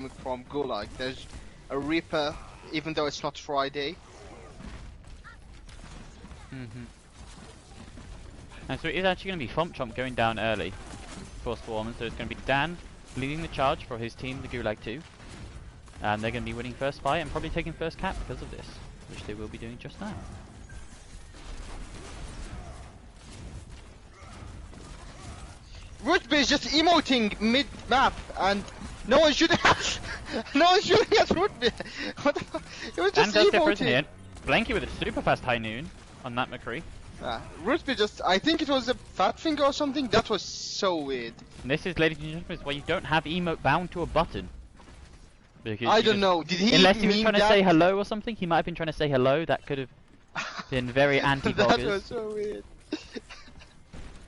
from Gulag. There's a Reaper, even though it's not Friday. And so it is actually going to be Chomp going down early for Swarm, and so it's going to be Dan leading the charge for his team, the Gulag 2. And they're going to be winning first fight and probably taking first cap because of this, which they will be doing just now. Rootby is just emoting mid-map, and no one's shooting at Rootby. What the fuck? It was just emoting. Blanky with a super fast high noon on that McCree. Rootby just, I think it was a fat finger or something. That was so weird. And this is, ladies and gentlemen, why you don't have emote bound to a button. Because I don't know. Did he? Unless he was trying to say hello or something, he might have been trying to say hello. That could have been very anti-bloggers. That was so weird.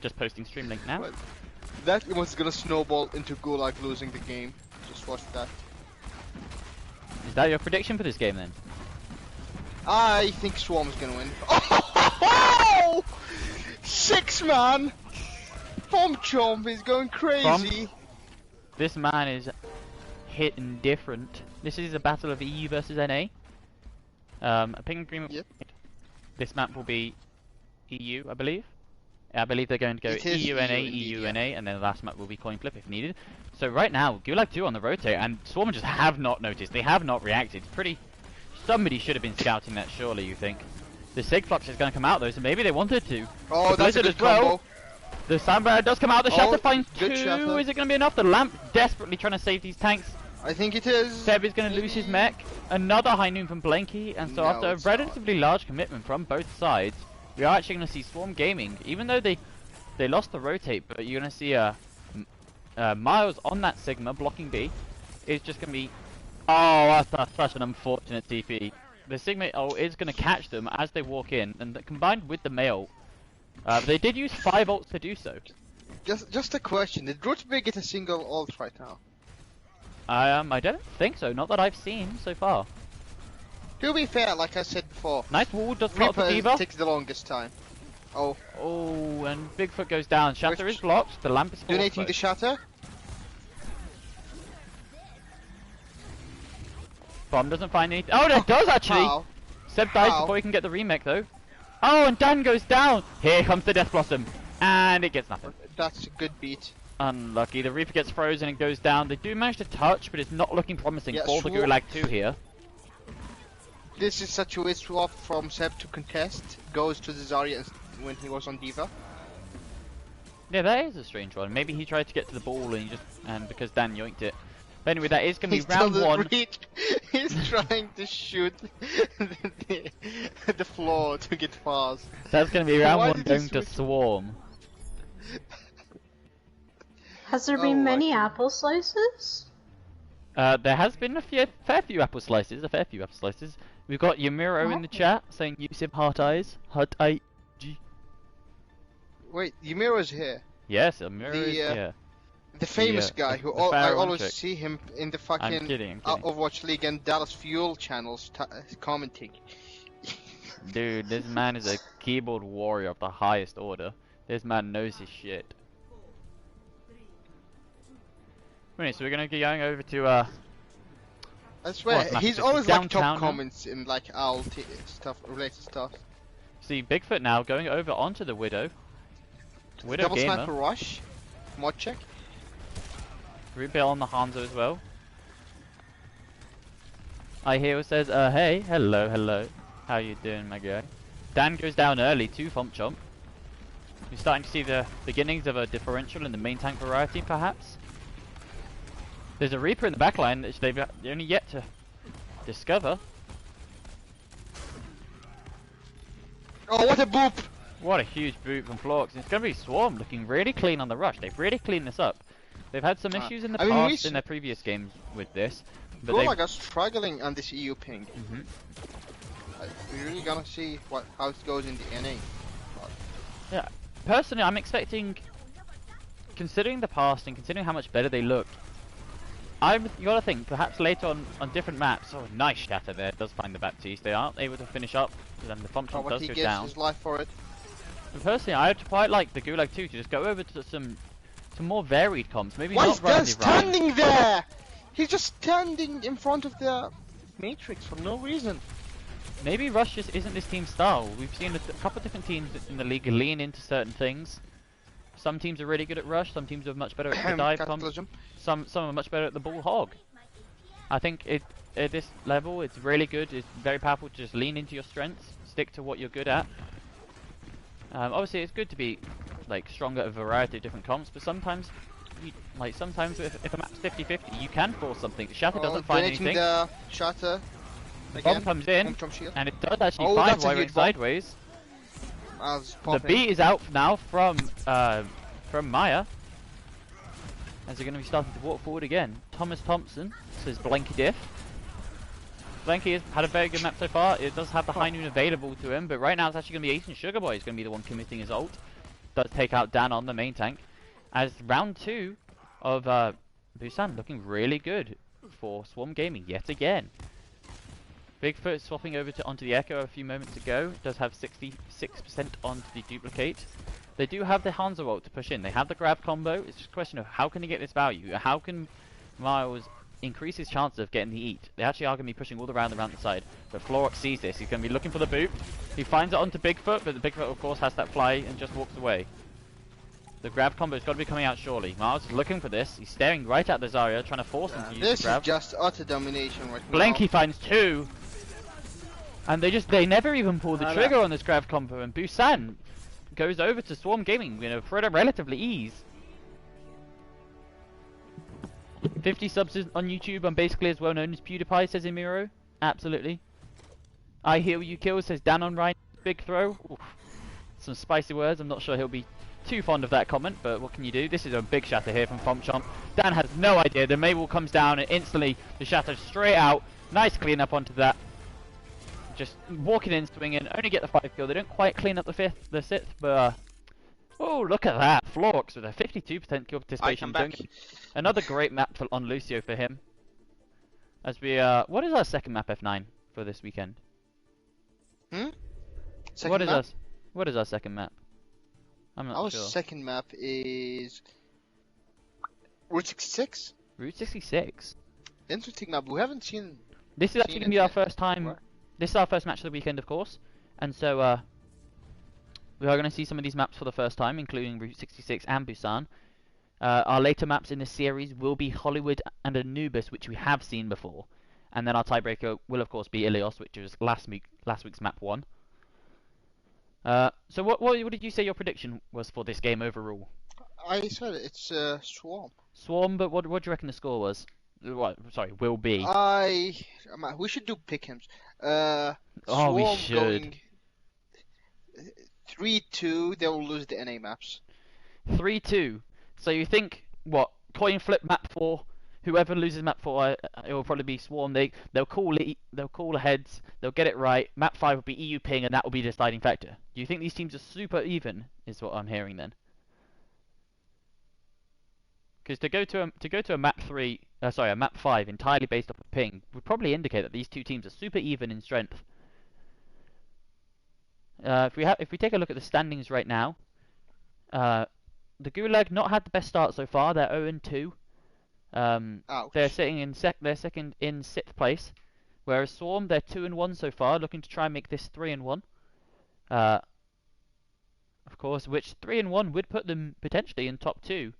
Just posting stream link now. But that was gonna snowball into Gulag losing the game. Just watch that. Is that your prediction for this game then? I think Swarm's gonna win. Oh! 6-man! Chomp is going crazy. This man is hitting different. This is a battle of EU versus NA. A ping agreement. Yep. This map will be EU, I believe. I believe they're going to go EU NA, EU NA, and then the last map will be coin flip if needed. So right now, Gulag 2 on the rotate, and Swarm just have not noticed. They have not reacted. Pretty. Somebody should have been scouting that, surely, you think. The Sigflux is going to come out though, so maybe they wanted to. Oh, that's a good combo. The Sandbar does come out. The Shatter finds 2. Shatter. Is it going to be enough? The Lamp desperately trying to save these tanks. I think it is. Seb is going to lose his mech. Another high noon from Blanky, and so after a relatively large commitment from both sides, we are actually going to see Swarm Gaming, even though they lost the rotate, but you're going to see Miles on that Sigma blocking B. Is just going to be, oh, that's such an unfortunate TP. The Sigma is going to catch them as they walk in, and combined with the mail, they did use 5 ults to do so. Just a question: did Rootby get a single ult right now? I don't think so. Not that I've seen so far. To be fair, like I said before, nice wall does not for Reaper takes the longest time. Oh, and Bigfoot goes down. Shatter is blocked. The lamp is donating the Shatter. Bomb doesn't find anything. Oh, it does actually. How? Seb dies before he can get the remake though. Oh, and Dan goes down. Here comes the Death Blossom, and it gets nothing. That's a good beat. Unlucky. The Reaper gets frozen and goes down. They do manage to touch, but it's not looking promising for the Gulag 2 here. This is such a weird swap from Seb to contest. Goes to the Zarya when he was on Diva. Yeah, that is a strange one. Maybe he tried to get to the ball and because Dan yoinked it. But anyway, that is going to be round 1. He's trying to shoot the floor to get fast. That's going to be round 1 going to Swarm. Has there been many apple slices? There has been a fair few apple slices. We've got Yamiro in the chat saying use him heart eyes. Heart eye G. Wait, Yamiro's here. Yes, Yamiro is here. The famous guy who I always see him in the fucking I'm kidding. Overwatch League and Dallas Fuel channels commenting. Dude, this man is a keyboard warrior of the highest order. This man knows his shit. Right, so we're gonna get going over to I swear, he's always like top comments in like owl stuff, related stuff. See, Bigfoot now going over onto the Widow. Widow Double gamer. sniper rush. Mod check. Rebuild on the Hanzo as well. I hear it says, hey, hello. How you doing, my guy? Dan goes down early to Chomp. You're starting to see the beginnings of a differential in the main tank variety, perhaps. There's a Reaper in the backline that they've only yet to discover. Oh, what a boop! What a huge boot from Flox. It's going to be Swarm looking really clean on the rush. They've really cleaned this up. They've had some issues in the past in their previous games with this. But Gulag are struggling on this EU ping. We're really gonna see how it goes in the NA. Yeah, personally, I'm expecting, considering the past and considering how much better they look, you gotta think perhaps later on different maps. Oh, nice Shatter there. Does find the Baptiste. They aren't able to finish up, and the Pump Trump does go down. His life for it. But personally, I'd quite like the Gulag 2 to just go over to some more varied comps. Maybe not standing there? He's just standing in front of the matrix for no reason. Maybe Rush just isn't this team's style. We've seen a couple of different teams in the league lean into certain things. Some teams are really good at Rush, some teams are much better at the dive pump, some are much better at the ball hog. I think at this level it's really good, it's very powerful to just lean into your strengths, stick to what you're good at. Obviously it's good to be like stronger at a variety of different comps, but sometimes sometimes if a map's 50-50 you can force something. Shatter doesn't find anything. The Shatter. The bomb comes in, and it does actually find why we're sideways. The beat is out now from Maya. As they're going to be starting to walk forward again. Thomas Thompson says Blanky diff. Blanky has had a very good map so far. It does have the high noon available to him, but right now it's actually going to be Ace and Sugar Boy is going to be the one committing his ult. Does take out Dan on the main tank. As round 2 of Busan looking really good for Swarm Gaming yet again. Bigfoot swapping over onto the Echo a few moments ago. Does have 66% onto the duplicate. They do have the Hanzo ult to push in. They have the grab combo. It's just a question of how can he get this value? How can Miles increase his chances of getting the eat? They actually are going to be pushing all around the side. But Florox sees this. He's going to be looking for the boot. He finds it onto Bigfoot, but the Bigfoot of course has that fly and just walks away. The grab combo's got to be coming out surely. Miles is looking for this. He's staring right at the Zarya, trying to force him to use the grab. This is just utter domination right now. Blanky finds 2. And they never even pull the trigger on this grab combo, and Busan goes over to Swarm Gaming, for a relatively ease. 50 subs on YouTube, I'm basically as well known as PewDiePie, says Emiro. Absolutely. I heal you kill, says Dan on Ryan. Big throw. Oof. Some spicy words, I'm not sure he'll be too fond of that comment, but what can you do? This is a big shatter here from FompChomp. Dan has no idea, the Mabel comes down and instantly the shatter straight out. Nice clean up onto that. Just walking in, swinging, only get the 5 kill. They don't quite clean up the 6th, but oh, look at that! Florox with a 52% kill participation. Another great map on Lucio for him. As we what is our second map F9 for this weekend? What is our second map? I'm not sure. Our second map is Route 66. Route 66. Interesting map. We haven't seen. This is actually gonna be our first time. Right. This is our first match of the weekend, of course, and so we are going to see some of these maps for the first time, including Route 66 and Busan. Our later maps in this series will be Hollywood and Anubis, which we have seen before, and then our tiebreaker will, of course, be Ilios, which was last week's map 1. So what did you say your prediction was for this game overall? I said it's Swarm. Swarm, but what do you reckon the score was? What? Sorry, will be. We should do pick'ems. We should. 3-2. They will lose the NA maps. 3-2. So you think what? Coin flip map 4. Whoever loses map 4, it will probably be Swarm. They'll call it. They'll call heads. They'll get it right. Map 5 will be EU ping, and that will be the deciding factor. Do you think these teams are super even? Is what I'm hearing then. Because to go to a map 3, a map 5 entirely based off of ping would probably indicate that these two teams are super even in strength. If we take a look at the standings right now, the Gulag not had the best start so far. They're 0-2. They're sitting in they're second in 6th place, whereas Swarm they're 2-1 so far, looking to try and make this 3-1. Of course, which 3-1 would put them potentially in top 2.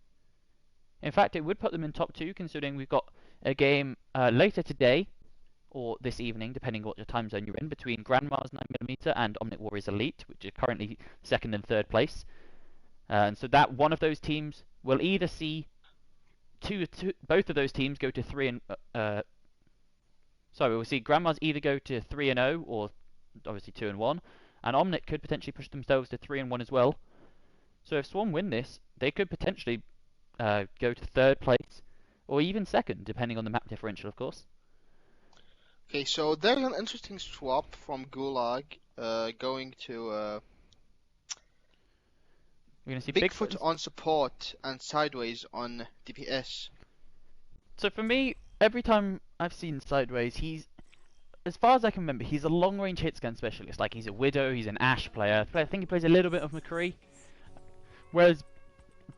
In fact, it would put them in top 2, considering we've got a game later today, or this evening, depending on what your time zone you're in, between Grandma's 9mm and Omnic Warriors Elite, which are currently 2nd and 3rd place. And so that one of those teams will either see both of those teams go to 3 and we'll see Grandma's either go to 3-0 or obviously 2-1, and Omnic could potentially push themselves to 3-1 as well. So if Swarm win this, they could potentially go to 3rd place, or even 2nd, depending on the map differential, of course. Okay, so there's an interesting swap from Gulag going to we're going to see Bigfoot on support and Sideways on DPS. So for me, every time I've seen Sideways, he's, as far as I can remember, he's a long-range hitscan specialist. Like, he's a Widow, he's an Ashe player. I think he plays a little bit of McCree. Whereas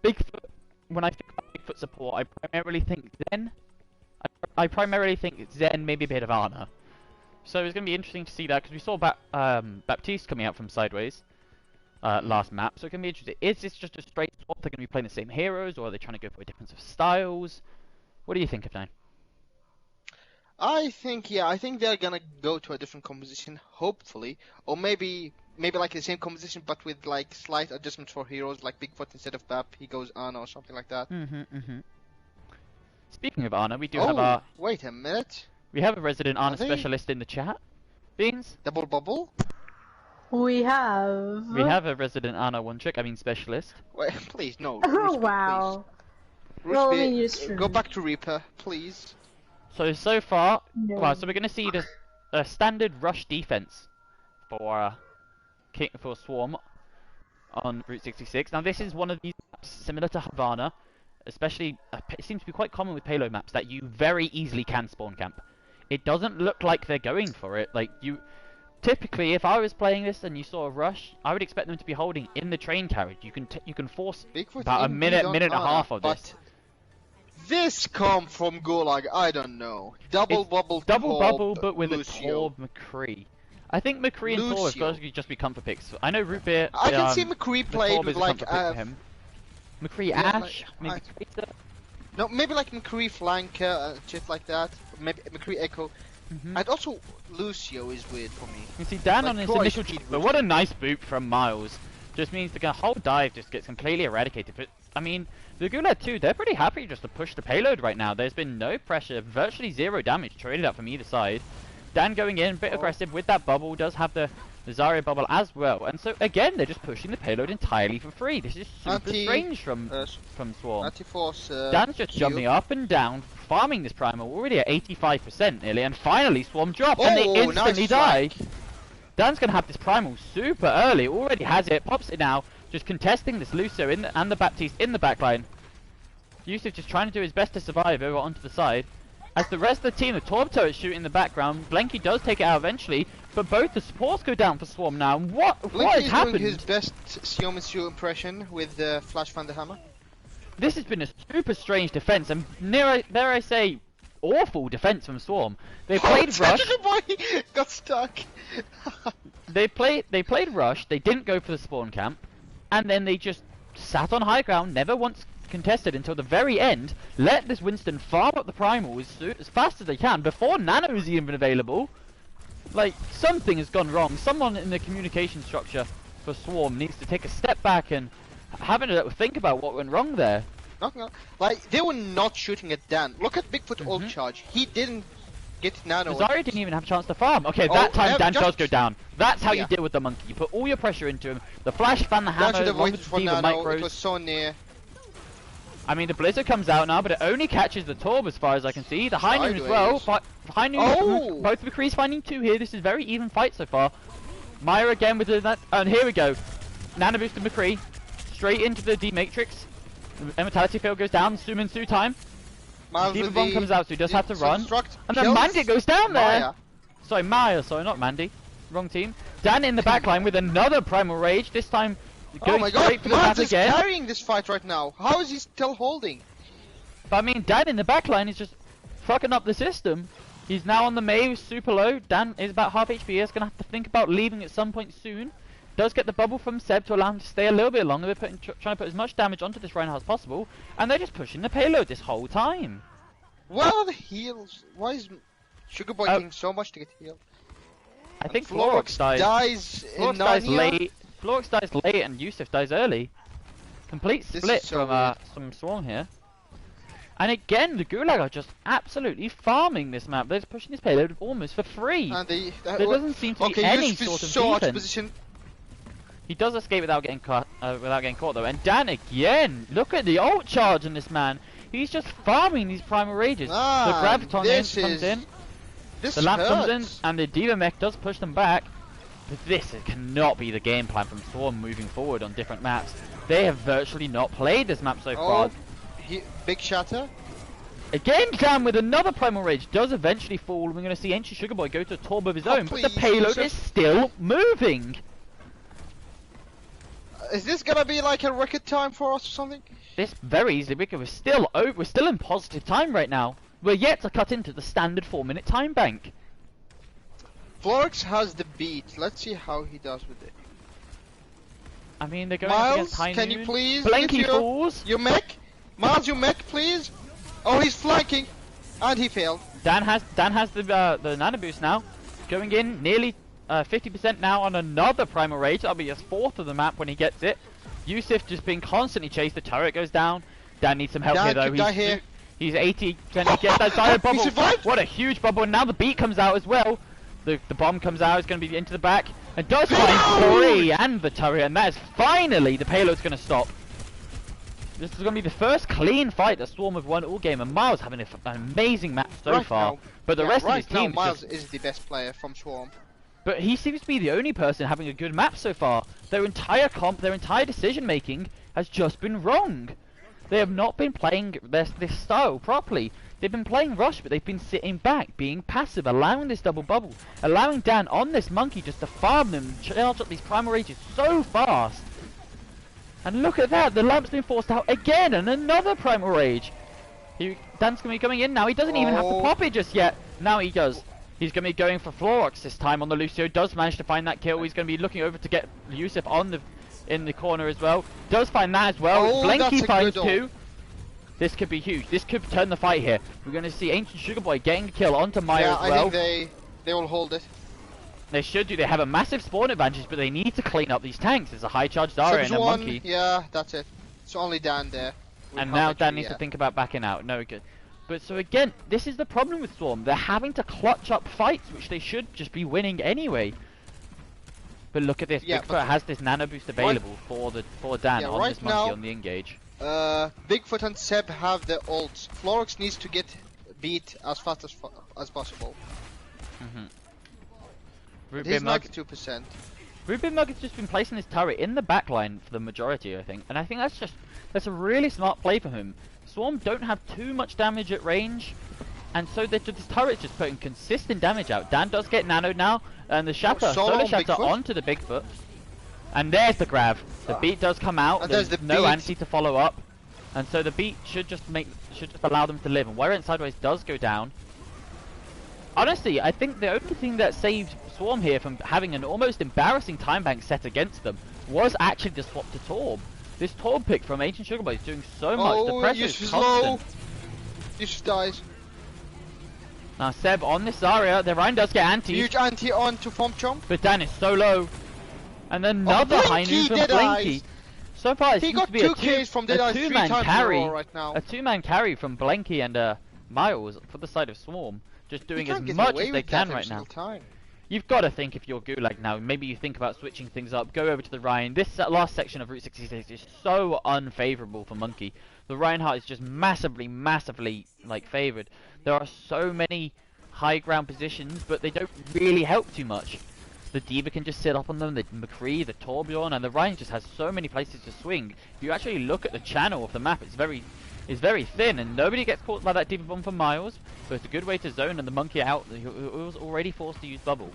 Bigfoot, when I think about Bigfoot support, I primarily think Zen. I I primarily think it's Zen, maybe a bit of Ana. So it's going to be interesting to see that, because we saw Baptiste coming out from sideways last map, so it can be interesting. Is this just a straight swap? They're going to be playing the same heroes, or are they trying to go for a difference of styles? What do you think of that? I think they're gonna go to a different composition, hopefully, or maybe like the same composition but with like slight adjustments for heroes, like Bigfoot instead of Bap, he goes Ana or something like that. Speaking of Ana, we do have our... wait a minute. We have a resident Ana specialist in the chat. Beans? Double bubble? We have... We have a resident Ana one-trick, I mean specialist. Wait, please, no. Oh, wow. Well, I mean, go back to Reaper, please. So far, No. well, so we're going to see the standard rush defense for Swarm on Route 66. Now this is one of these maps similar to Havana, especially it seems to be quite common with payload maps that you very easily can spawn camp. It doesn't look like they're going for it. Like typically, if I was playing this and you saw a rush, I would expect them to be holding in the train carriage. You can force Bigfoot about a minute and a half of this. This come from Gulag, I don't know. Double bubble, but with Lucio. a Torb McCree. I think McCree and Torb have got to just be comfort picks. I know Root Beer. I can see McCree played with like him. McCree yeah, Ash, maybe Tracer. No, maybe like McCree flanker, shit like that. Maybe McCree Echo. And also Lucio is weird for me. You see Dan like on his initial cheat, but what a nice boop from Miles. Just means the whole dive just gets completely eradicated. But I mean, the Gulag too, they're pretty happy just to push the payload right now. There's been no pressure, virtually zero damage traded out from either side. Dan going in, a bit aggressive with that bubble, does have the Zarya bubble as well. And so again, they're just pushing the payload entirely for free. This is super strange from Swarm. Dan's just jumping up and down, farming this primal, already at 85% nearly, and finally Swarm drop, and they instantly die. Dan's gonna have this primal super early, already has it, pops it now, just contesting this Lucio and the Baptiste in the backline. Yusuf just trying to do his best to survive over onto the side. As the rest of the team, the Torb turret shoot in the background, Blanky does take it out eventually, but both the supports go down for Swarm now. What has happened? Doing his best Siomitsu impression with the Flash Thunder Hammer. This has been a super strange defense, and dare I say, awful defense from Swarm. They played rush. Got stuck. They played rush. They didn't go for the spawn camp, and then they just sat on high ground, never once contested until the very end. Let this Winston farm up the primal as fast as they can before Nano is even available. Like, something has gone wrong. Someone in the communication structure for Swarm needs to take a step back and have a think about what went wrong there. Like, they were not shooting at Dan. Look at Bigfoot ult charge. He didn't get Nano. Zarya didn't even have a chance to farm. Okay, that time Dan does go down. That's how you deal with the monkey. You put all your pressure into him. The flash fan, the hammer, along with the micros. It was so near. I mean, the Blizzard comes out now, but it only catches the Torb as far as I can see. The High Noon as well. High Noon, both McCree's finding two here. This is a very even fight so far. Maya again with that, and here we go. Nano boosted McCree. Straight into the D-Matrix. The Immortality field goes down. Suminsu time. Demon Bomb comes out, so he does have to run. And then Mandy goes down there! Maya. Sorry, Maya, sorry, not Mandy. Wrong team. Dan in the backline with another Primal Rage, this time going straight for the path again. He's carrying this fight right now. How is he still holding? But I mean, Dan in the backline is just fucking up the system. He's now on the Mei, super low. Dan is about half HP. He's gonna have to think about leaving at some point soon. Does get the bubble from Seb to allow him to stay a little bit longer. They're trying to put as much damage onto this Reinhardt as possible, and they're just pushing the payload this whole time. Where are the heals? Why is Sugar Boy doing so much to get healed? I think Florox dies late. Florox dies late, and Yusuf dies early. Complete split from Swarm here. And again, the Gulag are just absolutely farming this map. They're pushing this payload almost for free. And there doesn't seem to be any sort of defense. Position. He does escape without getting caught though. And Dan again, look at the ult charge on this man. He's just farming these Primal Rages. The Graviton comes in. The Lamp comes in, and the Diva Mech does push them back. But this cannot be the game plan from Swarm moving forward on different maps. They have virtually not played this map so far. Big shatter. Again, Dan with another Primal Rage does eventually fall. We're going to see Ancient Sugar Boy go to a Torb of his own, but the payload is still moving. Is this gonna be like a record time for us or something? This very easily, we're still in positive time right now. We're yet to cut into the standard 4-minute time bank. Florx has the beat. Let's see how he does with it. I mean, they're going up against High can Noon. you please Blanky use falls. your mech? Miles, your mech, please. Oh, he's flanking, and he failed. Dan has the nano boost now, going in nearly 50% now on another Primal Rage. That'll be his 4th of the map when he gets it. Yusuf just being constantly chased. The turret goes down. Dan needs some help here though. He's 80%. He gets that dire bubble. He survived. What a huge bubble! And now the beat comes out as well. The bomb comes out. It's going to be into the back and does find 3 and the turret. And that is finally the payload's going to stop. This is going to be the first clean fight that Swarm have won all game, and Miles having an amazing match so far. Now, but the rest of his team, Miles is the best player from Swarm. But he seems to be the only person having a good map so far. Their entire decision making has just been wrong. They have not been playing this style properly. They've been playing rush, but they've been sitting back, being passive, allowing this double bubble, allowing Dan on this monkey just to farm them, charge up these primal rages so fast. And look at that, the lamp's been forced out again, and another primal rage. Dan's gonna be coming in now. He doesn't even have to pop it just yet. Now he does. He's gonna be going for Florox this time on the Lucio. Does manage to find that kill. He's gonna be looking over to get Yusuf in the corner as well. Does find that as well. Blanky finds 2. This could be huge. This could turn the fight here. We're gonna see Ancient Sugar Boy getting a kill onto Maya as well. I think they will hold it. They should do. They have a massive spawn advantage, but they need to clean up these tanks. There's a high charge Zara and a monkey. Yeah, that's it. It's only Dan there. And now Dan needs to think about backing out. No good. But so again, this is the problem with Swarm. They're having to clutch up fights, which they should just be winning anyway. But look at this. Bigfoot has this nano boost available for Dan on this monkey on the engage. Bigfoot and Seb have the ults. Florox needs to get beat as fast as possible. He's 92%. Rubin Mug has just been placing his turret in the backline for the majority, I think. And I think that's a really smart play for him. Swarm don't have too much damage at range, and so this turret's just putting consistent damage out. Dan does get nanoed now, and the Solo Shatter onto the Bigfoot. And there's the grab. The beat does come out. And there's no anti to follow up, and so the beat should just allow them to live. And Warrant Sideways does go down. Honestly, I think the only thing that saved Swarm here from having an almost embarrassing time bank set against them was actually the swap to Torb. This Torb pick from Ancient Sugar Boy is doing so much. The pressure is constant. Yusuf dies. Now Seb on this Zarya, the Ryan does get anti. Huge anti on to Fomp Chomp. But Dan is so low. And another high noon from Blanky. So far it seems to be a two-man carry. A two-man carry from Blanky and Miles for the side of Swarm. Just doing as much as they can right now. You've got to think if you're Gulag now, maybe you think about switching things up, go over to the Rhine. This last section of Route 66 is so unfavourable for Monkey. The Reinhardt is just massively like favoured. There are so many high ground positions, but they don't really help too much. The D.Va can just sit up on them, the McCree, the Torbjorn, and the Rhine just has so many places to swing. If you actually look at the channel of the map, it's very thin, and nobody gets caught by that D.Va bomb for Miles, but it's a good way to zone and the monkey out. He was already forced to use bubble.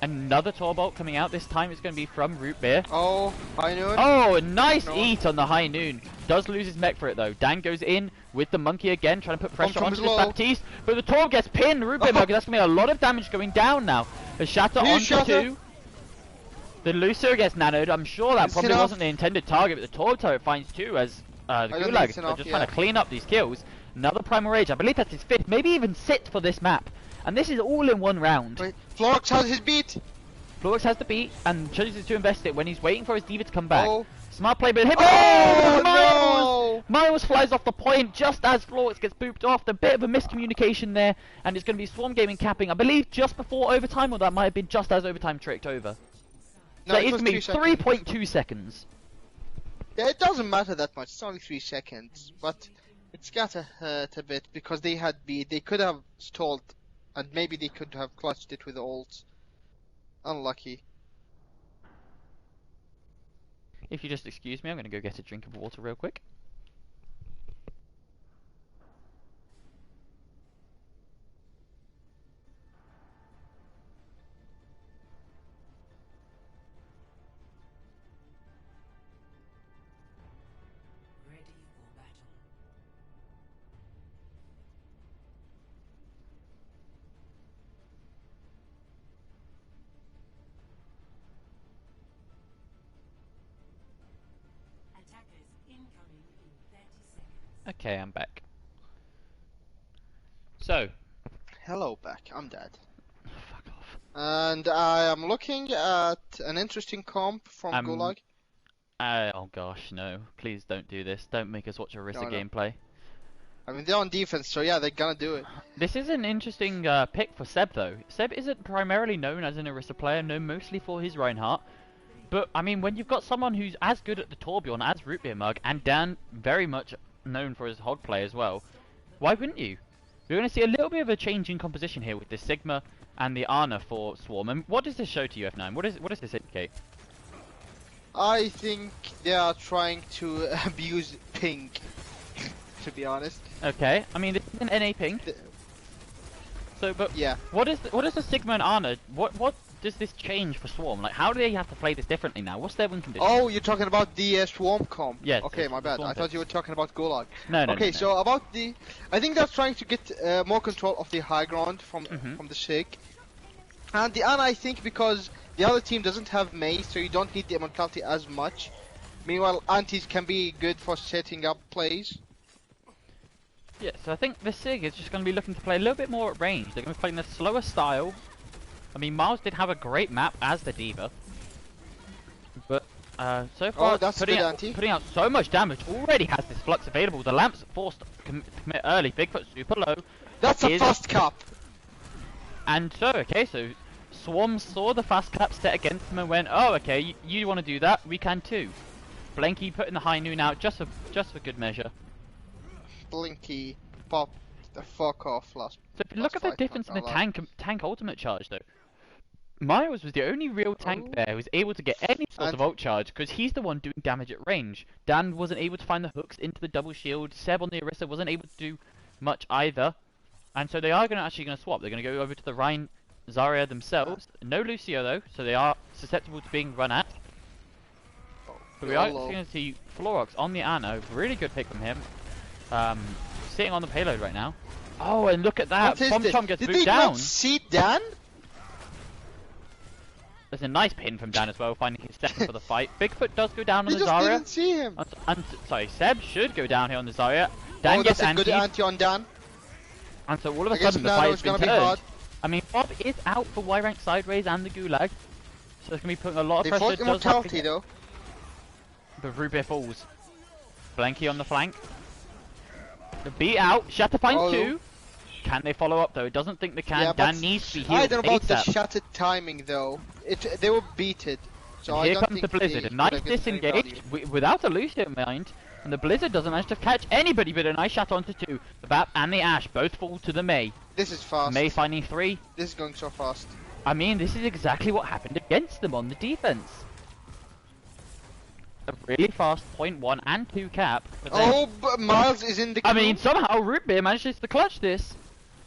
Another Torbolt coming out. This time it's going to be from Root Beer. Oh, High Noon. Oh, a nice eat on the High Noon. Does lose his mech for it though. Dan goes in with the monkey again, trying to put pressure onto this Baptiste. But the Torb gets pinned. Root Beer Mug. That's going to be a lot of damage going down now. The Shatter onto 2. The Lucio gets nanoed. I'm sure that probably wasn't the intended target, but the Torb turret finds 2 as the Gulag are just trying to clean up these kills. Another Primal Rage. I believe that's his 5th, maybe even 6th for this map. And this is all in one round. Wait, Florox has his beat. Florox has the beat and chooses to invest it when he's waiting for his D.Va to come back. Oh. Smart play, but hit. Oh, Miles! Miles flies off the point just as Florox gets booped off. A bit of a miscommunication there, and it's going to be Swarm Gaming capping, I believe, just before overtime, or that might have been just as overtime tricked over. No, so it's me 3.2 seconds. Yeah, it doesn't matter that much. It's only 3 seconds, but it's gotta hurt a bit because they had beat. They could have stalled, and maybe they could have clutched it with ults. Unlucky. If you just excuse me, I'm gonna go get a drink of water real quick. Okay, I'm back. So. Hello, back. I'm dead. Fuck off. And I am looking at an interesting comp from Gulag. Oh gosh, no. Please don't do this. Don't make us watch Orisa gameplay. I mean, they're on defense, so yeah, they're gonna do it. This is an interesting pick for Seb, though. Seb isn't primarily known as an Orisa player, known mostly for his Reinhardt. But, I mean, when you've got someone who's as good at the Torbjorn as Rootbeer Mug, and Dan very much known for his Hog play as well, why wouldn't you? We're going to see a little bit of a change in composition here with the Sigma and the Ana for Swarm. And what does this show to you, F9? What does this indicate? I think they are trying to abuse pink, to be honest. Okay, I mean, this is an NA ping. So, but yeah, what is the Sigma and Ana? What does this change for Swarm? Like, how do they have to play this differently now? What's their win condition? Oh, you're talking about the Swarm comp. Yes. Okay, my bad. I thought you were talking about Gulag. No. Okay, no. so about the, I think they're trying to get more control of the high ground from the Sig, and the Ana, I think, because the other team doesn't have Mace, so you don't need the immortality as much. Meanwhile, antis can be good for setting up plays. Yeah, so I think the Sig is just going to be looking to play a little bit more at range. They're going to be playing a slower style. I mean, Miles did have a great map as the D.Va. But, so far, putting out so much damage, already has this flux available. The Lamp's forced to commit early. Bigfoot super low. That's a fast cap. And so, okay, so Swarm saw the fast cap set against him and went, oh, okay, you want to do that? We can too. Blanky putting the high noon out just for good measure. Blinky popped the fuck off last. So if you look at the difference in the tank ultimate charge though, Miles was the only real tank there who was able to get any sort of ult charge because he's the one doing damage at range. Dan wasn't able to find the hooks into the double shield. Seb on the Orisa wasn't able to do much either, and so they are actually going to swap. They're going to go over to the Rhine Zarya themselves. No Lucio though, so they are susceptible to being run at. But we are going to see Florox on the Ana. Really good pick from him. Sitting on the payload right now. Oh, and look at that! Chom gets moved down. Did see Dan? There's a nice pin from Dan as well, finding his second for the fight. Bigfoot does go down on the Zarya. We just didn't see him. Sorry, Seb should go down here on the Zarya. Dan gets that's a good anti on Dan. And so all of a sudden the fight has been turned. I mean, Bob is out for Y-Rank Sideways and the Gulag. So it's going to be putting a lot of pressure. They fought immortality though. But Rootbeer falls. Blanky on the flank. The beat out. Shatter finds two. Can they follow up though? It doesn't think they can. Yeah, Dan needs to be healed. I don't know about the shattered timing though. They were beated. So here comes the Blizzard. A nice disengage without a Lucio in mind. And the Blizzard doesn't manage to catch anybody, but a nice shot onto two. The Bap and the Ashe both fall to the Mei. This is fast. Mei finding 3. This is going so fast. I mean, this is exactly what happened against them on the defense. A really fast 0.1 and 2 cap. But Miles is in the queue. I mean, somehow Rootbeer manages to clutch this.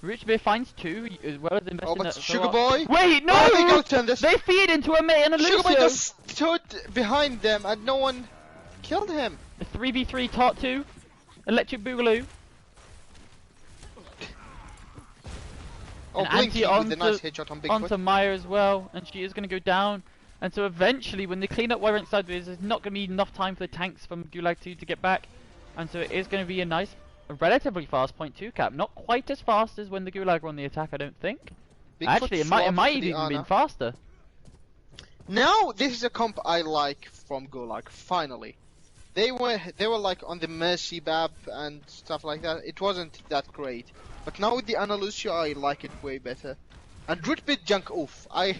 Rootbeer finds 2 as well as investing but Sugar Boy. Wait, no! They feed into a Mei and a Lucio. Sugar Boy just stood behind them and no one killed him. A 3v3 Tart 2. Electric Boogaloo. Blinky with a nice headshot on Bigfoot. Onto Maya as well, and she is going to go down. And so eventually, when they clean up Y-Rank Sideways, there's not going to be enough time for the tanks from Gulag 2 to get back. And so it is going to be a relatively fast 0.2 cap. Not quite as fast as when the Gulag were on the attack, I don't think. Actually, it might even been faster. Now, this is a comp I like from Gulag, finally. They were like on the Mercy Bab and stuff like that. It wasn't that great. But now with the Ana Lucio, I like it way better. And Rootbeer Junk, oof. I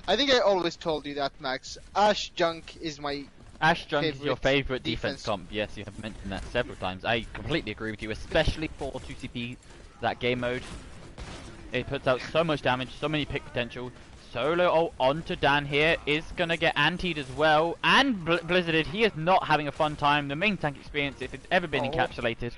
think I always told you that, Max. Ashe Junk is my Ashe Junk is your favorite defense comp. Yes, you have mentioned that several times. I completely agree with you, especially for 2CP, that game mode. It puts out so much damage, so many pick potential. Solo onto Dan here is gonna get antied as well, and Blizzarded. He is not having a fun time. The main tank experience, if it's ever been encapsulated.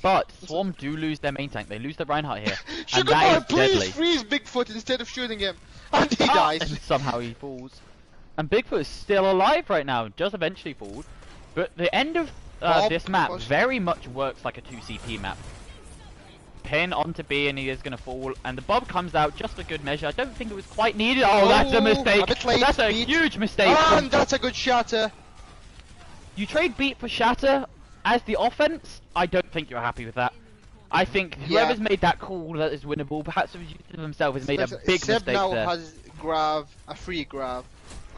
But Swarm do lose their main tank. They lose the Reinhardt here, and that is please deadly. Freeze Bigfoot instead of shooting him, and he dies. And somehow he falls. And Bigfoot is still alive right now. Just eventually falls. But the end of this map very much works like a 2CP map. Pin onto B and he is going to fall, and the Bob comes out just for good measure. I don't think it was quite needed. Oh, that's a mistake. A bit late, that's a huge mistake. And that's a good shatter. You trade beat for shatter, as the offense, I don't think you're happy with that. I think whoever's made that call that is winnable, perhaps himself has made a big Seb mistake now there. has a free grab,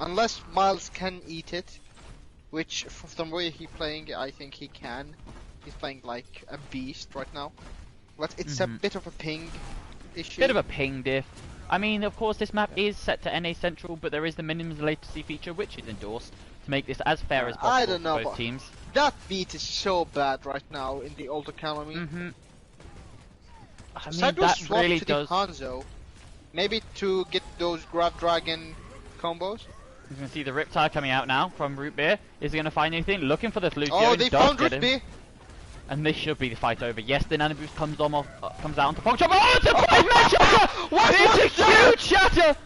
unless Miles can eat it, which from the way he's playing, I think he can. He's playing like a beast right now, but it's a bit of a ping issue. Bit of a ping diff. I mean, of course, this map is set to NA Central, but there is the minimum latency feature, which is endorsed to make this as fair as possible I don't know, for both teams. That beat is so bad right now in the old economy. I mean, Sideways that really to does. the Hanzo, maybe to get those grab dragon combos. You can see the Riptide coming out now from Root Beer. Is he going to find anything? Looking for this Lucio. Oh, they does found get Root him. Beer. And this should be the fight over. Yes, the Nano Boost comes out onto Fong Chop. Oh, it's a 5-man shatter! It's a huge shatter!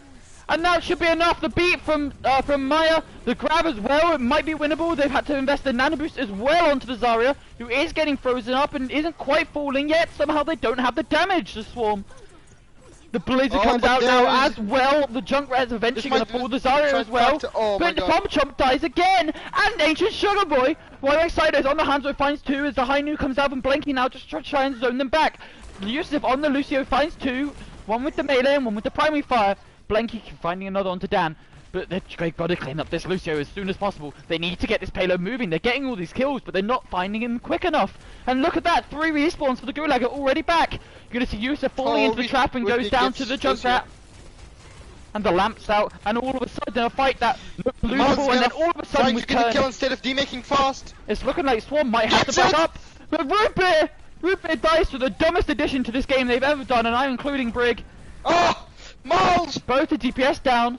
And that should be enough. The beat from Maya, the grab as well, it might be winnable. They've had to invest the Nano Boost as well onto the Zarya, who is getting frozen up and isn't quite falling yet. Somehow they don't have the damage to Swarm. The Blizzard comes out now as well. The Junkrat's eventually going to fall the Zarya as well. But Fom Chomp dies again. And Ancient Sugar Boy, while excited, is on the Hanzo, finds 2 as the Hainu comes out and Blanky now just try and zone them back. Yusuf on the Lucio finds 2. One with the melee and one with the primary fire. Blanky finding another onto Dan. But they've got to clean up this Lucio as soon as possible. They need to get this payload moving. They're getting all these kills, but they're not finding him quick enough. And look at that, 3 respawns for the Gulag are already back. You're going to see Yusuf falling into the trap and goes down to the Junkrat. And the lamp's out, and all of a sudden a fight that looked losable, and then all of a sudden was turned. Kill instead of demaking fast. It's looking like Swarm might have to back up. But Root Beer dies for the dumbest addition to this game they've ever done, and I'm including Brig. Oh, Miles! Both the DPS down.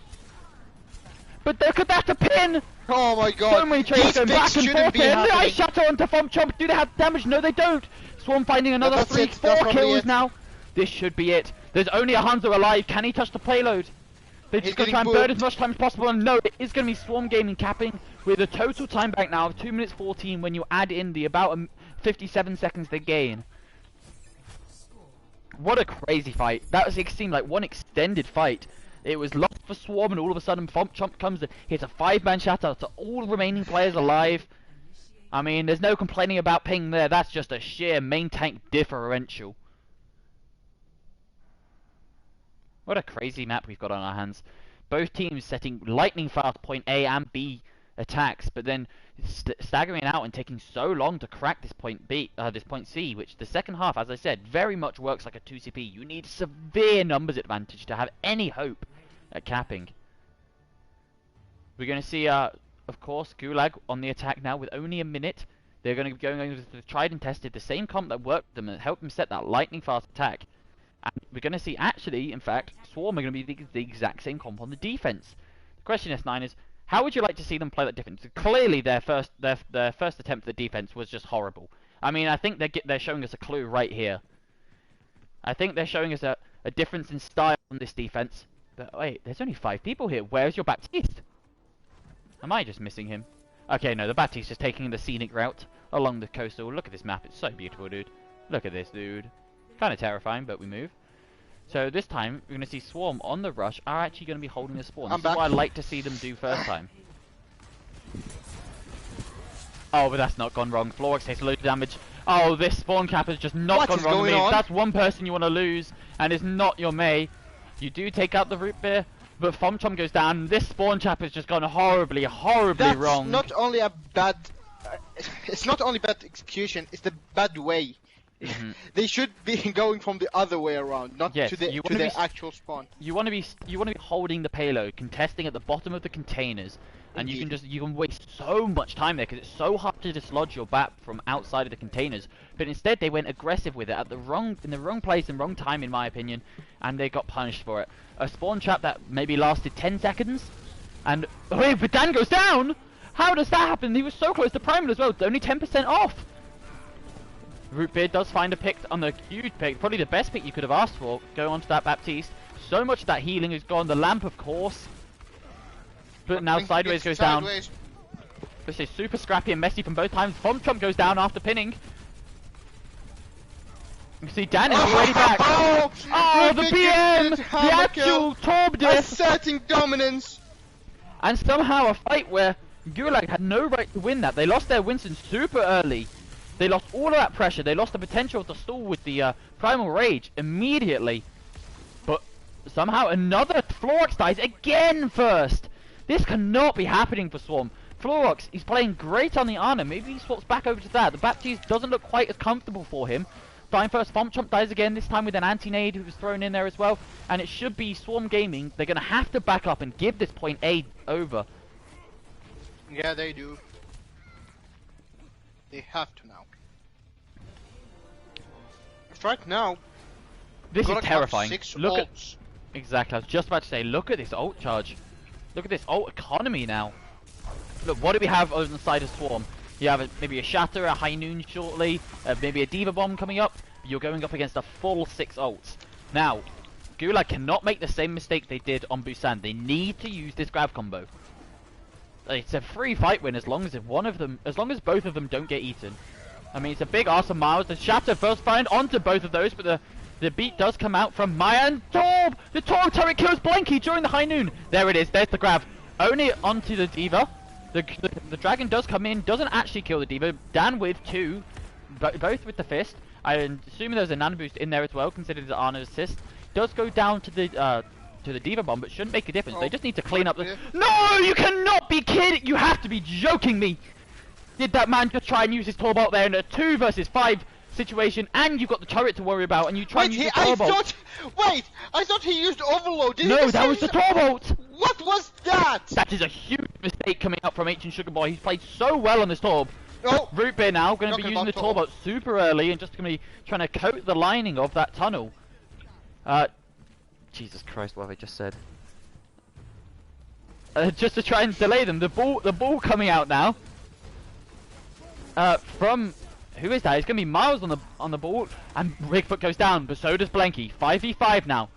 But look at that, a pin! Oh my god. So many trades going back and forth here. The ice shatter onto Fom Chomp. Do they have damage? No, they don't. Swarm finding another 4 kills now. This should be it. There's only a Hanzo alive. Can he touch the payload? They're just going to try and burn as much time as possible. And no, it is going to be Swarm Gaming capping with a total time back now of 2 minutes 14 when you add in the about 57 seconds they gain. What a crazy fight. That seemed like one extended fight. It was lost for Swarm, and all of a sudden Fom Chomp comes and hits a 5-man shatter to all the remaining players alive. I mean, there's no complaining about ping there. That's just a sheer main tank differential. What a crazy map we've got on our hands. Both teams setting lightning fast point A and B attacks, but then staggering out and taking so long to crack this point B, this point C, which the second half, as I said, very much works like a 2CP. You need severe numbers advantage to have any hope at capping. We're going to see, of course, Gulag on the attack now with only a minute. They're going to be going over to the tried and tested, the same comp that worked them and helped them set that lightning fast attack. And we're going to see, actually, in fact, Swarm are going to be the exact same comp on the defense. The question, S9, is how would you like to see them play that difference? Clearly, their first attempt at the defense was just horrible. I mean, I think they're showing us a clue right here. I think they're showing us a difference in style on this defense. But wait, there's only 5 people here. Where's your Baptiste? Am I just missing him? Okay, no, the Baptiste is taking the scenic route along the coastal. Look at this map. It's so beautiful, dude. Look at this, dude. Kind of terrifying, but we move. So this time, we're going to see Swarm on the rush are actually going to be holding the spawn. This is what I'd like to see them do first time. Oh, but that's not gone wrong. Florax takes a load of damage. Oh, this spawn cap has just not gone wrong. That's one person you want to lose, and it's not your Mei. You do take out the Root Beer, but Fom Chomp goes down. This spawn cap has just gone horribly wrong. Not only a bad... it's not only bad execution, it's the bad way. They should be going from the other way around, not to the actual spawn. You want to be holding the payload, contesting at the bottom of the containers, and you can waste so much time there because it's so hard to dislodge your BAP from outside of the containers. But instead, they went aggressive with it in the wrong place and wrong time, in my opinion, and they got punished for it. A spawn trap that maybe lasted 10 seconds, and oh, but Dan goes down. How does that happen? He was so close to primal as well. It's only 10% off. Rootbeard does find a pick on the huge pick, probably the best pick you could have asked for, going on to that Baptiste. So much of that healing is gone, the lamp of course. But now Sideways goes down. This is super scrappy and messy from both times. Fom Chomp goes down after pinning. You can see Dan is already back. Oh, the BM! The actual Torb diff! Asserting dominance! And somehow a fight where Gulag had no right to win that. They lost their Winston super early. They lost all of that pressure. They lost the potential to stall with the Primal Rage immediately. But somehow another Florox dies again first. This cannot be happening for Swarm. Florox, he's playing great on the Ana. Maybe he swaps back over to that. The Baptiste doesn't look quite as comfortable for him. Dying first, Bomb Chomp dies again, this time with an anti-nade who was thrown in there as well. And it should be Swarm Gaming. They're going to have to back up and give this point A over. Yeah, they do. They have to now. Right now, this is terrifying. Look at ults. Exactly. I was just about to say, look at this ult charge. Look at this ult economy now. Look, what do we have on the side of Swarm? You have maybe a Shatter, a High Noon shortly, maybe a Diva Bomb coming up. You're going up against a full 6 ults. Now, Gulag cannot make the same mistake they did on Busan. They need to use this grab combo. It's a free fight win as long as both of them don't get eaten. I mean, it's a big ask of Miles. The Shatter first find onto both of those, but the beat does come out from Maya and Torb! The Torb turret kills Blanky during the High Noon. There it is, there's the grab. Only onto the Diva. The Dragon does come in, doesn't actually kill the Diva. Dan with 2, both with the Fist. I'm assuming there's a Nano Boost in there as well, considered the Arna's assist. Does go down to the Diva Bomb, but shouldn't make a difference. They just need to clean up the... No! You cannot be kidding! You have to be joking me! Did that man just try and use his Torbolt there in a 2 versus 5 situation, and you've got the turret to worry about, and you try and use the Torbolt? I thought he used Overload. No, that was the Torbolt! What was that? That is a huge mistake coming up from Ancient Sugar Boy. He's played so well on this Torb. Oh. Root Beer now, going to be using the Torbolt super early, and just going to be trying to coat the lining of that tunnel. Jesus Christ, what have I just said? Just to try and delay them. The ball coming out now. From who is that? It's gonna be Miles on the ball, and Bigfoot goes down, but so does Blanky. 5v5 now.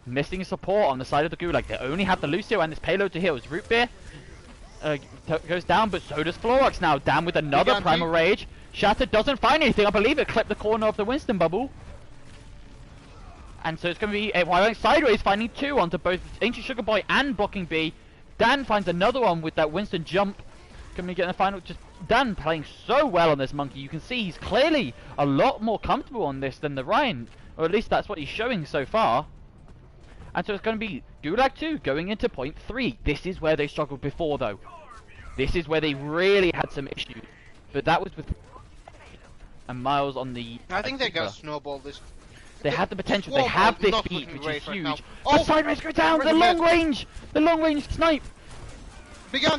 Missing support on the side of the Gulag. They only have the Lucio and this payload to heal. Root Beer goes down, but so does Florox now. Down with another Primal Rage. Shatter doesn't find anything. I believe it clipped the corner of the Winston bubble. And so it's going to be a sideways, finding 2 onto both Ancient Sugar Boy and blocking B. Dan finds another one with that Winston jump. Can we get in the final? Just Dan playing so well on this Monkey. You can see he's clearly a lot more comfortable on this than the Ryan. Or at least that's what he's showing so far. And so it's going to be Gulag 2 going into point 3. This is where they struggled before though. This is where they really had some issues. But that was with... And Miles on the... I think they're going to snowball this. They have the potential. They have this beat, which is huge. Right the sideways go down. The long range snipe.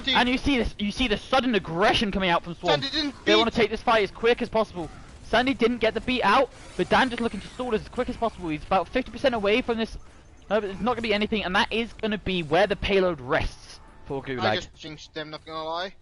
And you see the sudden aggression coming out from Swarm. They want to take this fight as quick as possible. Sandy didn't get the beat out, but Dan just looking to stall this as quick as possible. He's about 50% away from this. It's not going to be anything, and that is going to be where the payload rests for Gulag. I just jinxed them, not going to lie.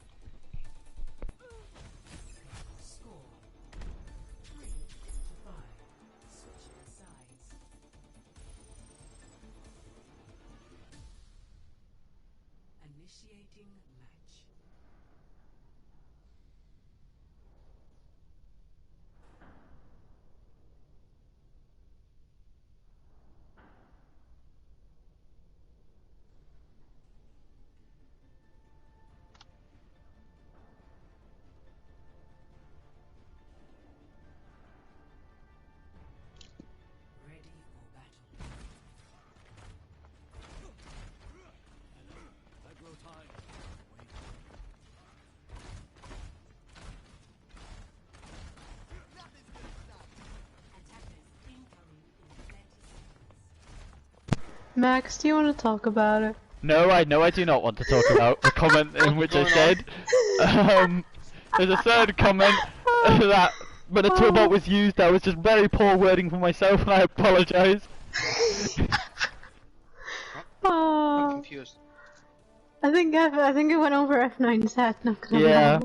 Max, do you want to talk about it? No, I do not want to talk about the comment in which I said. There's a third comment that when the Torbolt was used, that was just very poor wording for myself, and I apologise. I'm confused. I think it went over F9's head. Not gonna lie.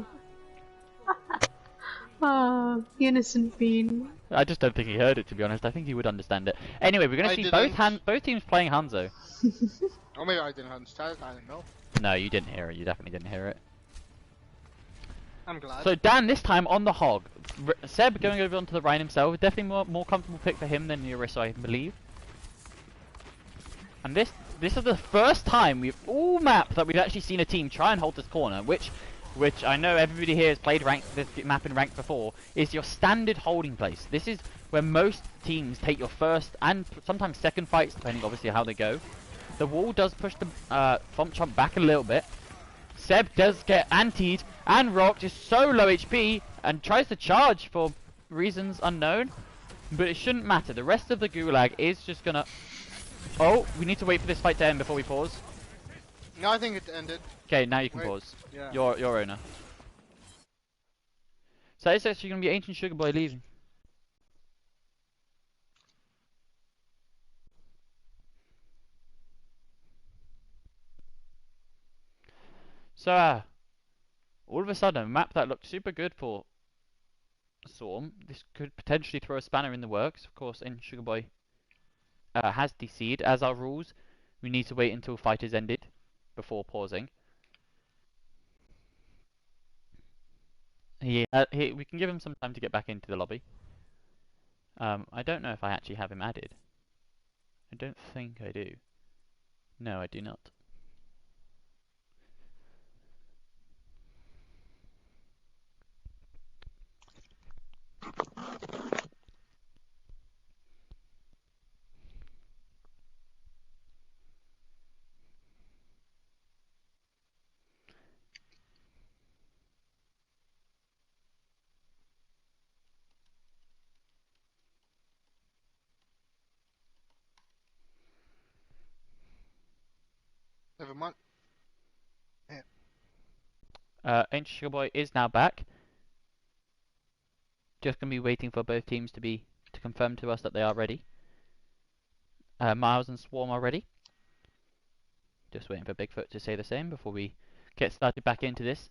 Oh, innocent bean. I just don't think he heard it, to be honest. I think he would understand it. Anyway, we're going to see both teams playing Hanzo. Or maybe I didn't understand it, I don't know. No, you didn't hear it. You definitely didn't hear it. I'm glad. So Dan, this time on the Hog. Seb going over onto the Rhine himself. Definitely more comfortable pick for him than the Orisa, I believe. And this is the first time all map that we've actually seen a team try and hold this corner, which which I know everybody here has played this map in ranked before, is your standard holding place. This is where most teams take your first and sometimes second fights, depending obviously how they go. The wall does push the Fomp Chomp back a little bit. Seb does get antied, and Rock is so low HP and tries to charge for reasons unknown, but it shouldn't matter. The rest of the Gulag is just gonna... Oh, we need to wait for this fight to end before we pause. No, I think it ended. Okay, now you can pause. Yeah. Your owner. So it's actually gonna be Ancient Sugar Boy leaving. So, all of a sudden, a map that looked super good for Swarm, this could potentially throw a spanner in the works. Of course, Ancient Sugar Boy has DC'd. As our rules, we need to wait until fight is ended before pausing. We can give him some time to get back into the lobby. I don't know if I actually have him added. I don't think I do. No, I do not. Never mind. Ancient Sugar Boy is now back. Just gonna be waiting for both teams to confirm to us that they are ready. Miles and Swarm are ready. Just waiting for Bigfoot to say the same before we get started back into this.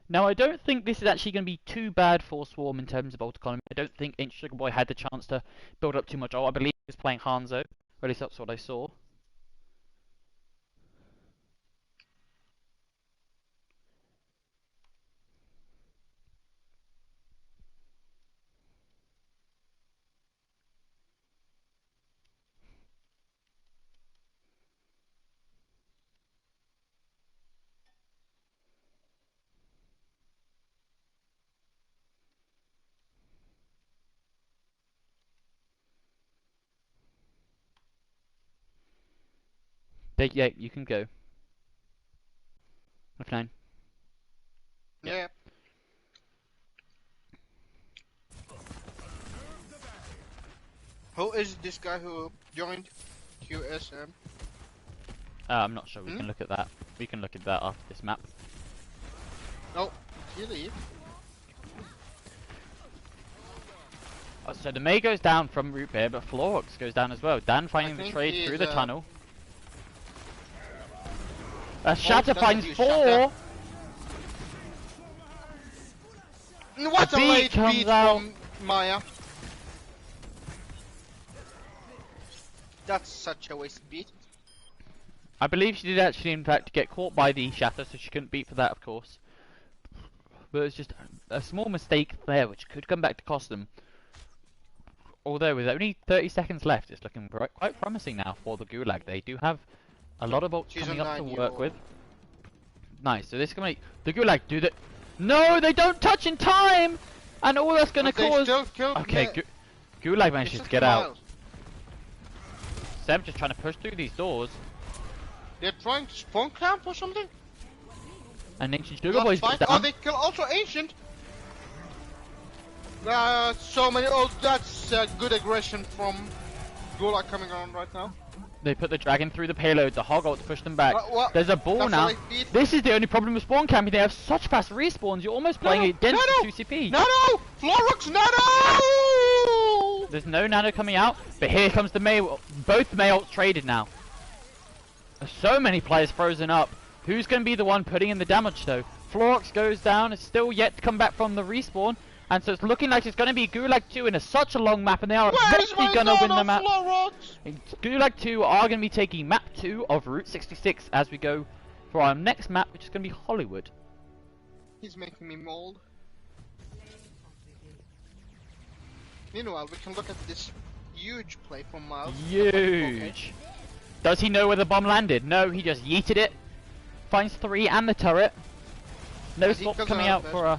Now, I don't think this is actually going to be too bad for Swarm in terms of ult economy. I don't think Ancient Sugar Boy had the chance to build up too much ult. I believe he was playing Hanzo, or at least that's what I saw. Yeah, you can go. F9. Yeah. Who is this guy who joined QSM? I'm not sure. We can look at that. We can look at that after this map. Oh, did he leave? So the May goes down from Root Beer, but Florox goes down as well. Dan finding the trade through the tunnel. Shatter finds 4! What a late beat from Maya. That's such a wasted beat. I believe she did actually in fact get caught by the Shatter, so she couldn't beat for that, of course. But it's just a small mistake there, which could come back to cost them. Although with only 30 seconds left, it's looking quite promising now for the Gulag. They do have a lot of ults coming up to work with. Nice, so this is gonna make the Gulag do that. No, they don't touch in time! And all that's gonna cause... Okay, Gulag manages to get out. Seb just trying to push through these doors. They're trying to spawn camp or something? And Ancient Sugar Boy's down. Oh, they kill also Ancient! So many ults, that's good aggression from Gulag coming on right now. They put the dragon through the payload, the hog ult to push them back. There's a ball now. This is the only problem with spawn camping. They have such fast respawns. You're almost playing against the 2CP. Nano! Florox Nano! There's no Nano coming out, but here comes the May. Both the May ults traded now. So many players frozen up. Who's going to be the one putting in the damage though? Florox goes down. It's still yet to come back from the respawn. And so it's looking like it's going to be Gulag 2 in such a long map, and they are eventually going to win the map. Gulag 2 are going to be taking map 2 of Route 66 as we go for our next map, which is going to be Hollywood. He's making me mold. Meanwhile, we can look at this huge play from Miles. Huge! Does he know where the bomb landed? No, he just yeeted it. Finds 3 and the turret. No swaps coming out for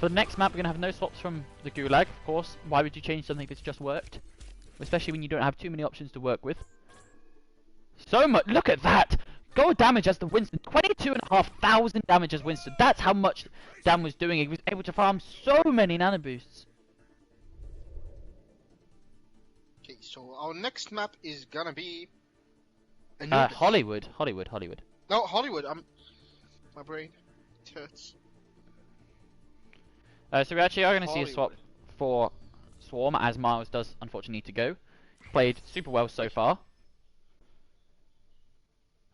the next map. We're gonna have no swaps from the Gulag, of course. Why would you change something that's just worked? Especially when you don't have too many options to work with. So much. Look at that. Gold damage as the Winston. 22,500 damage as Winston. That's how much Dan was doing. He was able to farm so many nano boosts. Okay, so our next map is gonna be Hollywood. No, Hollywood. My brain hurts. So we actually are going to see a swap for Swarm, as Miles does unfortunately need to go. Played super well so far.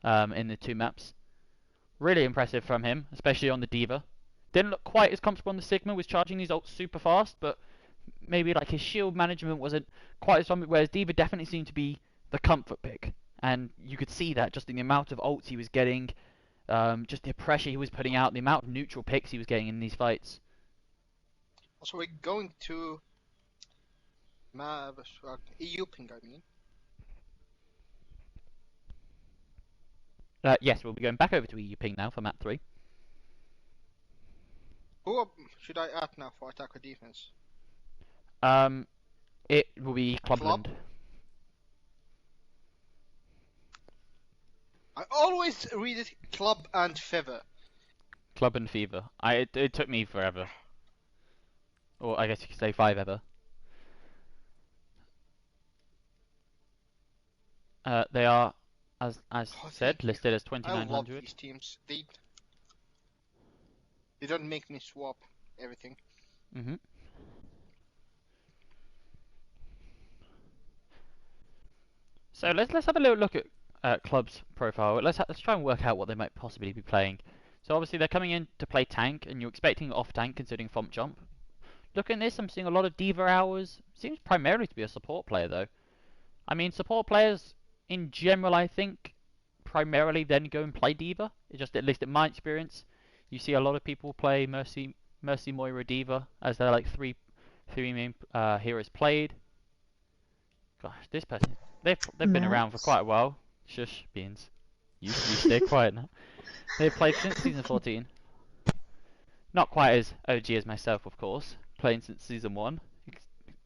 In the two maps. Really impressive from him, especially on the D.Va. Didn't look quite as comfortable on the Sigma, was charging these ults super fast, but maybe like his shield management wasn't quite as strong, whereas D.Va definitely seemed to be the comfort pick. And you could see that just in the amount of ults he was getting, just the pressure he was putting out, the amount of neutral picks he was getting in these fights. So we're going to EU ping, I mean. Yes, we'll be going back over to EU ping now for map 3. Who should I add now for attack or defense? It will be Clubland. I always read it Club and Feather. Club and Fever. It took me forever. Or I guess you could say 5 ever. They are, as said, listed as 2,900. I love these teams. They don't make me swap everything. So let's have a little look at Club's profile. Let's try and work out what they might possibly be playing. So obviously they're coming in to play tank, and you're expecting off tank considering Fomp Jump. Looking at this, I'm seeing a lot of D.Va hours. Seems primarily to be a support player though. I mean, support players in general, I think, primarily then go and play D.Va. It's just, at least in my experience, you see a lot of people play Mercy, Moira, D.Va as they're like three main heroes played. Gosh, this person, they've been around for quite a while. Shush, Beans. You stay quiet now. They've played since season 14. Not quite as OG as myself, of course. Playing since season 1.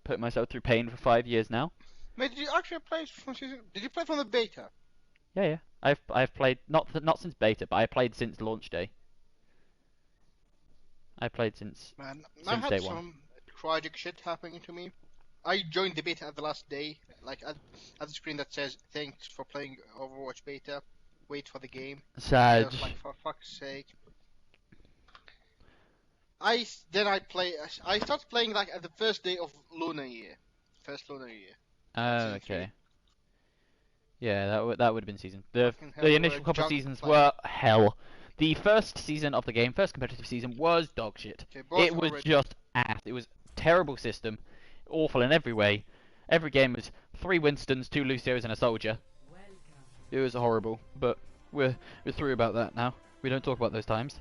Put myself through pain for 5 years now. Mate, did you actually play from season? Did you play from the beta? Yeah. I've played not since beta, but I played since launch day. I played since Man, since I had day 1. some tragic shit happening to me. I joined the beta at the last day, like at the screen that says "Thanks for playing Overwatch beta. Wait for the game." Sad. I was like, for fuck's sake. I started playing like at the first day of Lunar Year, first Lunar Year. Oh, okay. Yeah, that would have been season. The Fucking hell, initial couple seasons were hell. The first season of the game, first competitive season, was dog shit. Okay, It was just ass. It was terrible system, awful in every way. Every game was 3 Winstons, 2 Lucios, and a soldier. It was horrible, but we're through about that now. We don't talk about those times.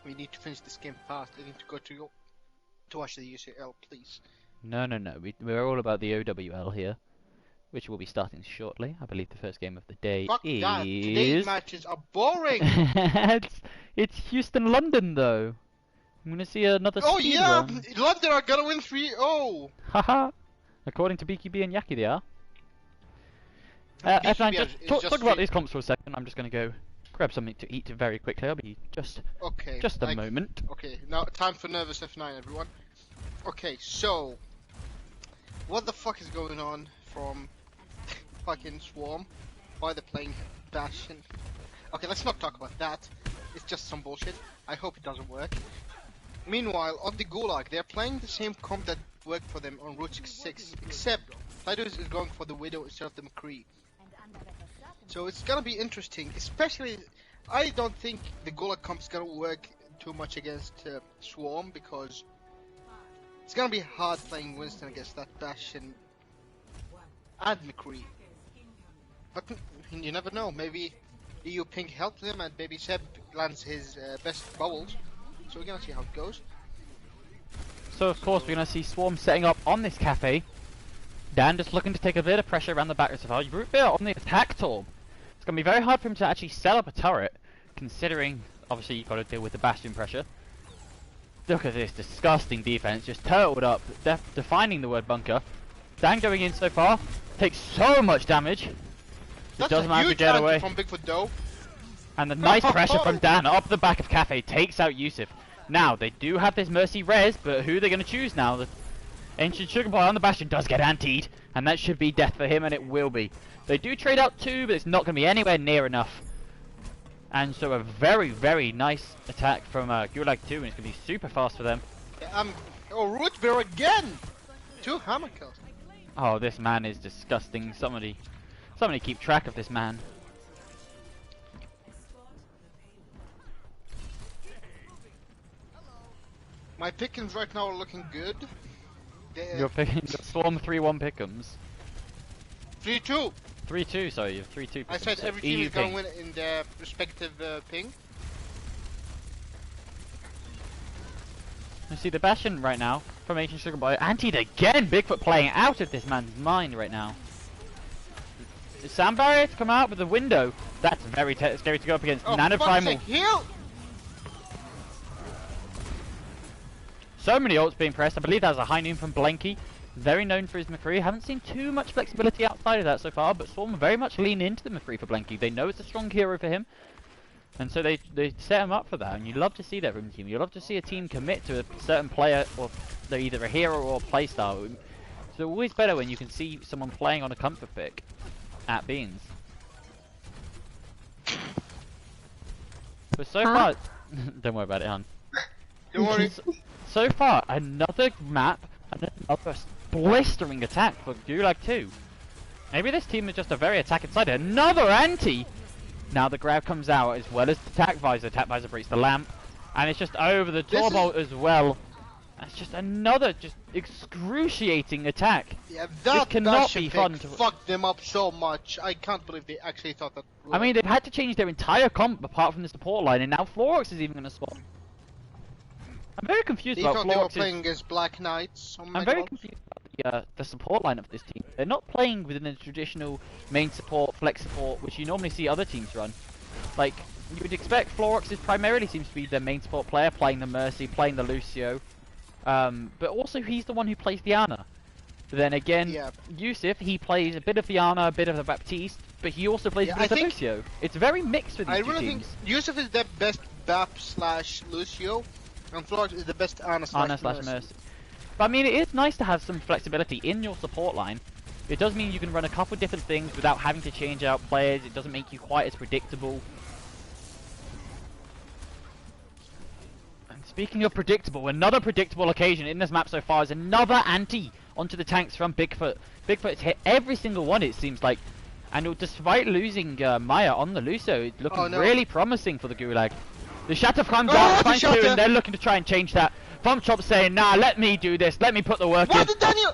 We need to finish this game fast. I need to go to watch the UCL, please. No. We're all about the OWL here, which will be starting shortly. I believe the first game of the day Fuck is... that. Today's matches are boring. it's Houston-London, though. I'm going to see another speed run. London are going to win 3-0. Haha. According to BQB and Yaki, they are. F9, talk about these comps for a second. I'm just going to go grab something to eat very quickly. I'll be just a moment. Okay, now time for nervous F9, everyone. Okay, so what the fuck is going on from fucking Swarm? Why they're playing Bastion? Okay, let's not talk about that. It's just some bullshit. I hope it doesn't work. Meanwhile, on the Gulag, they're playing the same comp that worked for them on Route 66, except Tidus is going for the Widow instead of the McCree. So it's gonna be interesting, especially I don't think the Gulag comp is gonna work too much against Swarm, because it's gonna be hard playing Winston against that Bastion and McCree. But you never know, maybe EU Pink helped them and maybe Seb lands his best bubbles. So we're gonna see how it goes. So of course we're going to see Swarm setting up on this cafe. Dan just looking to take a bit of pressure around the back so far. Root Beer on the attack torb. It's going to be very hard for him to actually set up a turret, considering obviously you've got to deal with the Bastion pressure. Look at this disgusting defense, just turtled up, defining the word bunker. Dan going in so far, takes so much damage. It doesn't manage to get away. From Bigfoot though. And the nice pressure from Dan up the back of Cafe takes out Yusuf. Now, they do have this Mercy res, but who are they going to choose now? The Ancient Sugar Boy on the Bastion does get antied, and that should be death for him, and it will be. They do trade out 2, but it's not going to be anywhere near enough. And so a very, very nice attack from Gulag 2, and it's going to be super fast for them. Oh, Root Beer again! 2 hammer kills. Oh, this man is disgusting. Somebody keep track of this man. My pickings right now are looking good. You're picking the Swarm 3-1 pick'ems. 3-2. 3-2, sorry, you're 3-2. I said every team is going to win in their respective ping. You see the Bastion right now from Ancient Sugar Boy. Antied again! Bigfoot playing out of this man's mind right now. The sound barrier to come out with the window. That's very scary to go up against. Nano Primal. Heal! So many ults being pressed. I believe that was a high noon from Blanky. Very known for his McCree. Haven't seen too much flexibility outside of that so far, but Swarm very much lean into the McCree for Blanky. They know it's a strong hero for him. And so they set him up for that, and you love to see that from a team. You love to see a team commit to a certain player, or they're either a hero or a playstyle. It's always better when you can see someone playing on a comfort pick at Beans. But so far, don't worry about it, hon. Don't worry. So far, another map and another blistering attack for Gulag 2. Maybe this team is just a very attack-inside. Another anti! Now the grab comes out as well as the attack visor. Attack visor breaks the lamp. And it's just over the Torbolt as well. That's just another excruciating attack. Yeah, that cannot be fun to fucked them up so much. I can't believe they actually thought that. I mean, they've had to change their entire comp apart from the support line, and now Florox is even going to swap. I'm very confused about Florox. They were playing against Black Knights. Oh I'm very confused about the support line of this team. They're not playing within the traditional main support, flex support, which you normally see other teams run. Like, you would expect Florox primarily seems to be their main support player, playing the Mercy, playing the Lucio. But also he's the one who plays Diana. But then again, Yusuf, he plays a bit of Diana, a bit of the Baptiste, but he also plays a bit of the Lucio. It's very mixed with these two teams. I really think Yusuf is the best Bap / Lucio, and Florox is the best Ana / Mercy. But I mean, it is nice to have some flexibility in your support line. It does mean you can run a couple different things without having to change out players. It doesn't make you quite as predictable. And speaking of predictable, another predictable occasion in this map so far is another anti onto the tanks from Bigfoot. Bigfoot's hit every single one, it seems like. And despite losing Maya on the Lucio, it's looking really promising for the Gulag. The Shatter comes out, finds 2, and they're looking to try and change that. Chop saying, nah, let me do this, let me put the work in. What did Daniel?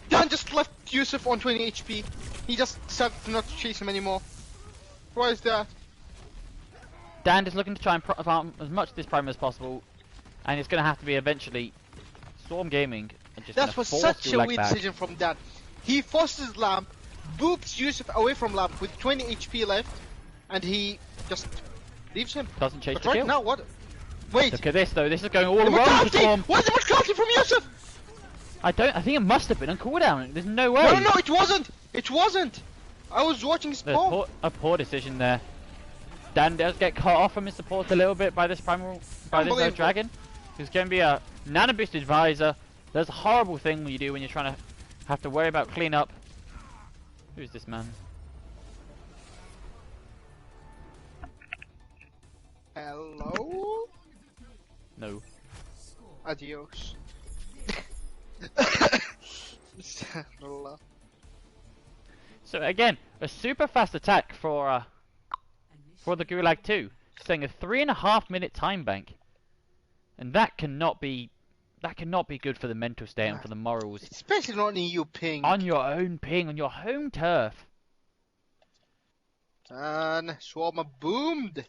Dan just left Yusuf on 20 HP. He just decided not to chase him anymore. Why is that? Dan is looking to try and farm as much of this prime as possible, and it's going to have to be eventually Storm Gaming. That was such a weird decision from Dan. He forces Lamp, boops Yusuf away from Lamp with 20 HP left, and he just leaves him. Doesn't chase but the right kill. Now, what? Wait. Look at this though. This is going all wrong for Storm. What's the mortality from Yusuf? I think it must have been on cooldown. There's no way. No, it wasn't. It wasn't. I was watching spawn. A poor decision there. Dan does get cut off from his support a little bit by this this dragon. There's going to be a nano boosted visor. That's a horrible thing when you do when you're trying to have to worry about cleanup. Who's this man? Hello? No. Adios. So again, a super fast attack for the Gulag 2, saying a 3.5 minute time bank, and that cannot be good for the mental state and for the morals. Especially not in EU ping. On your own ping, on your home turf. And Swarma boomed.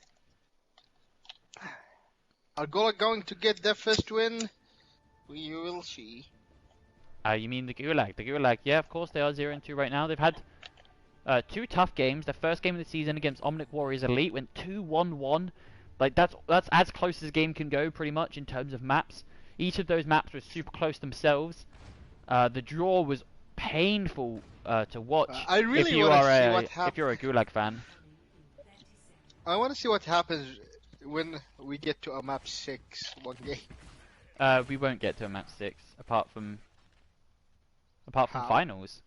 Are Gulag going to get their first win? We will see. You mean the Gulag? The Gulag, yeah, of course they are 0-2 right now. They've had 2 tough games. The first game of the season against Omnic Warriors Elite went 2-1-1. Like that's as close as a game can go, pretty much in terms of maps. Each of those maps were super close themselves. The draw was painful to watch. I really want to see what happens. If you're a Gulag fan. I want to see what happens when we get to a map 6 one game. We won't get to a map 6 apart from finals.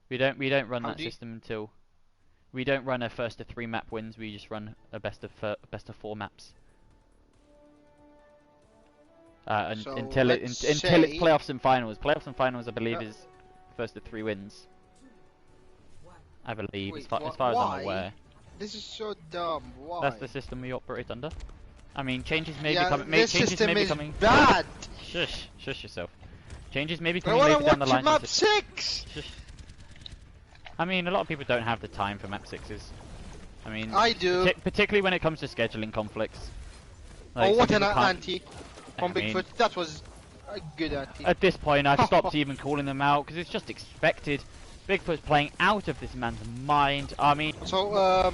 We don't run that system until we don't run a first to 3 map wins. We just run a best of 4 maps. Until it's playoffs and finals. Playoffs and finals, I believe, is first to 3 wins. I believe, wait, as far as I'm aware. This is so dumb. Why? That's the system we operate under. I mean, changes may yeah, be coming. This changes system may be is coming. bad. Shush yourself. Changes may be coming I later down the line. map 6. Shush. I mean, a lot of people don't have the time for map 6s. I mean, I do. Particularly when it comes to scheduling conflicts. Like, what an anti from Bigfoot. That was a good anti. At this point, I've stopped even calling them out because it's just expected. Bigfoot's playing out of this man's mind. I mean, so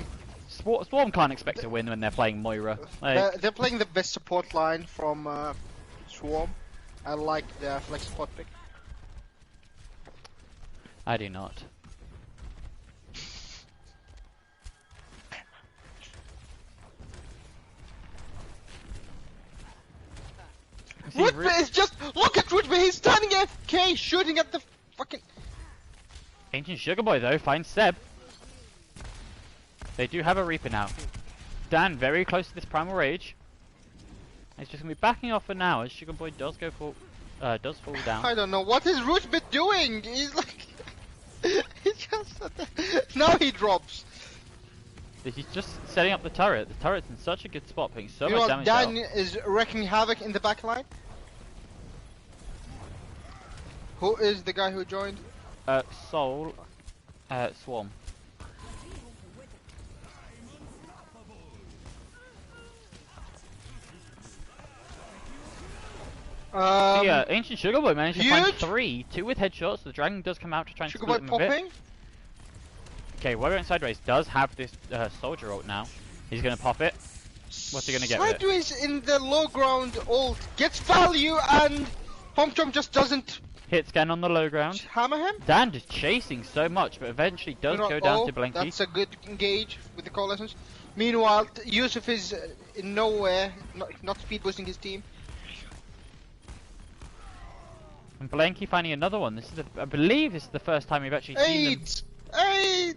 Swarm can't expect to win when they're playing Moira. Like, they're playing the best support line from Swarm. I like the flex support pick. I do not. Rootby is just look at Rootby. He's standing AFK, shooting at the fucking. Ancient Sugar Boy though finds Seb. They do have a Reaper now. Dan very close to this Primal Rage. He's just gonna be backing off for now as Sugar Boy does fall down. I don't know what is Rootby doing. He's like, he just now he drops. He's just setting up the turret. The turret's in such a good spot, putting so you much know, damage Dan out. is wrecking havoc in the back line. Who is the guy who joined? Soul, Swarm. Yeah, Ancient Sugar Boy managed to find 3, 2 with headshots. The dragon does come out to try and split them a bit. Okay, Warrior Inside Race does have this soldier ult now. He's gonna pop it. What's he gonna get with it? Sideways in the low ground ult gets value and HomeChomp just doesn't hit scan on the low ground. Hammer him? Dan just chasing so much, but eventually does go down to Blanky. That's a good engage with the coalescence. Meanwhile, Yusuf is in nowhere, not speed boosting his team. And Blanky finding another one. This is I believe this is the first time we've actually seen them. I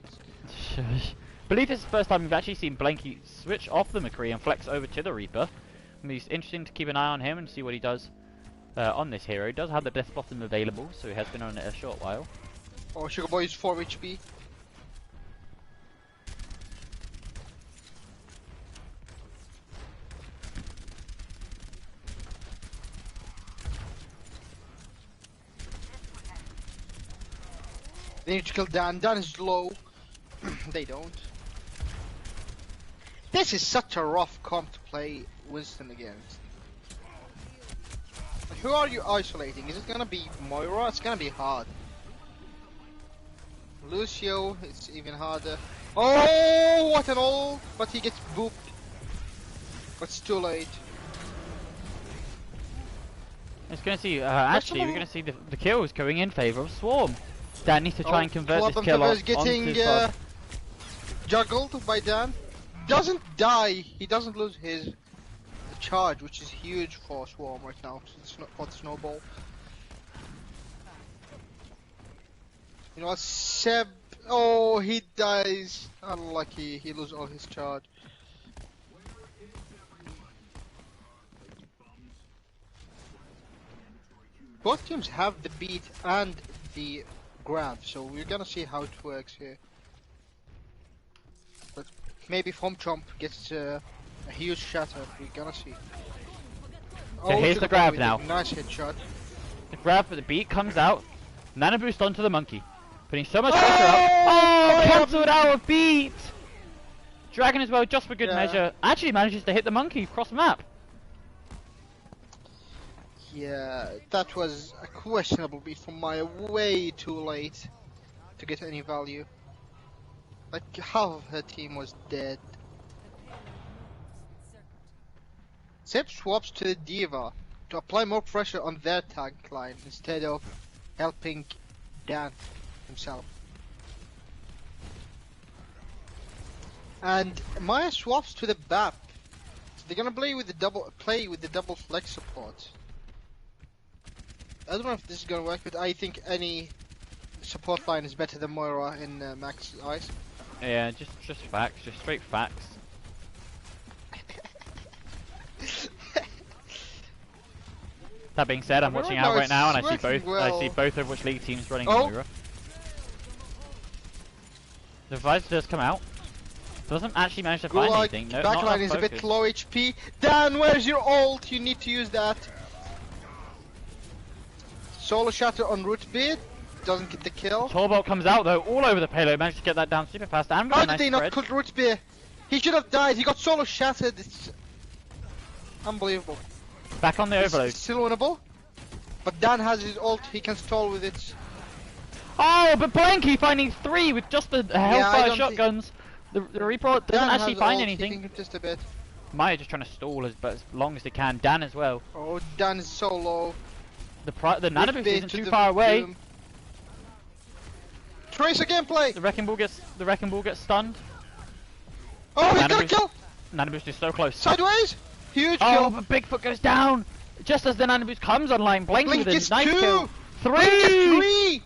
believe this is the first time we've actually seen Blanky switch off the McCree and flex over to the Reaper. And it's interesting to keep an eye on him and see what he does on this hero. He does have the Death Bottom available, so he has been on it a short while. Oh, Sugar Boy is 4 HP. They need to kill Dan. Dan is low. They don't. This is such a rough comp to play Winston against. Who are you isolating? Is it gonna be Moira? It's gonna be hard. Lucio, it's even harder. Oh, what an ult! But he gets booped. But it's too late. It's gonna see. Actually, we're gonna see the kills going in favor of Swarm. Dan needs to try and convert this kill off getting juggled by Dan. Doesn't die. He doesn't lose his charge, which is huge for Swarm right now. It's not for the snowball. You know what, Seb? Oh, he dies. Unlucky. He loses all his charge. Both teams have the beat and the grab, so we're gonna see how it works here. But maybe if HomeChomp gets a huge shatter, we're gonna see. So here's the grab now. Nice headshot. The grab for the beat comes out. Nano boost onto the monkey. Putting so much pressure out. Oh, cancelled out of beat! Dragon as well, just for good measure. Actually manages to hit the monkey across the map. Yeah, that was a questionable beat from Maya, way too late to get any value. Like, half of her team was dead. Seb swaps to the Diva to apply more pressure on their tank line instead of helping Dan himself. And Maya swaps to the BAP. So they're gonna play with the double flex support. I don't know if this is gonna work, but I think any support line is better than Moira in Max's eyes. Yeah, just facts, just straight facts. That being said, I'm watching out right now, and I see both Overwatch League teams running Moira. The Visor does come out. Doesn't actually manage to find anything. No, backline is a bit low HP. Dan, where's your ult? You need to use that. Solo shatter on root beard. Doesn't get the kill. Torbot comes out though, all over the payload. Managed to get that down super fast. And how did they not kill root beard? He should have died. He got solo shattered. It's unbelievable. Back on the overload. It's still winnable. But Dan has his ult. He can stall with it. Oh, but Blanky finding 3 with just the Hellfire shotguns. The Reaper doesn't actually find anything. Just a bit. Maya just trying to stall as long as they can. Dan as well. Oh, Dan is so low. The Nanoboost isn't too far away. Tracer gameplay. The Wrecking Ball gets stunned. Oh, he got a kill. Nanoboost is so close. Sideways. Huge kill. Oh, but Bigfoot goes down. Just as the Nanoboost comes online, Blanky with a nice kill. 3. 3.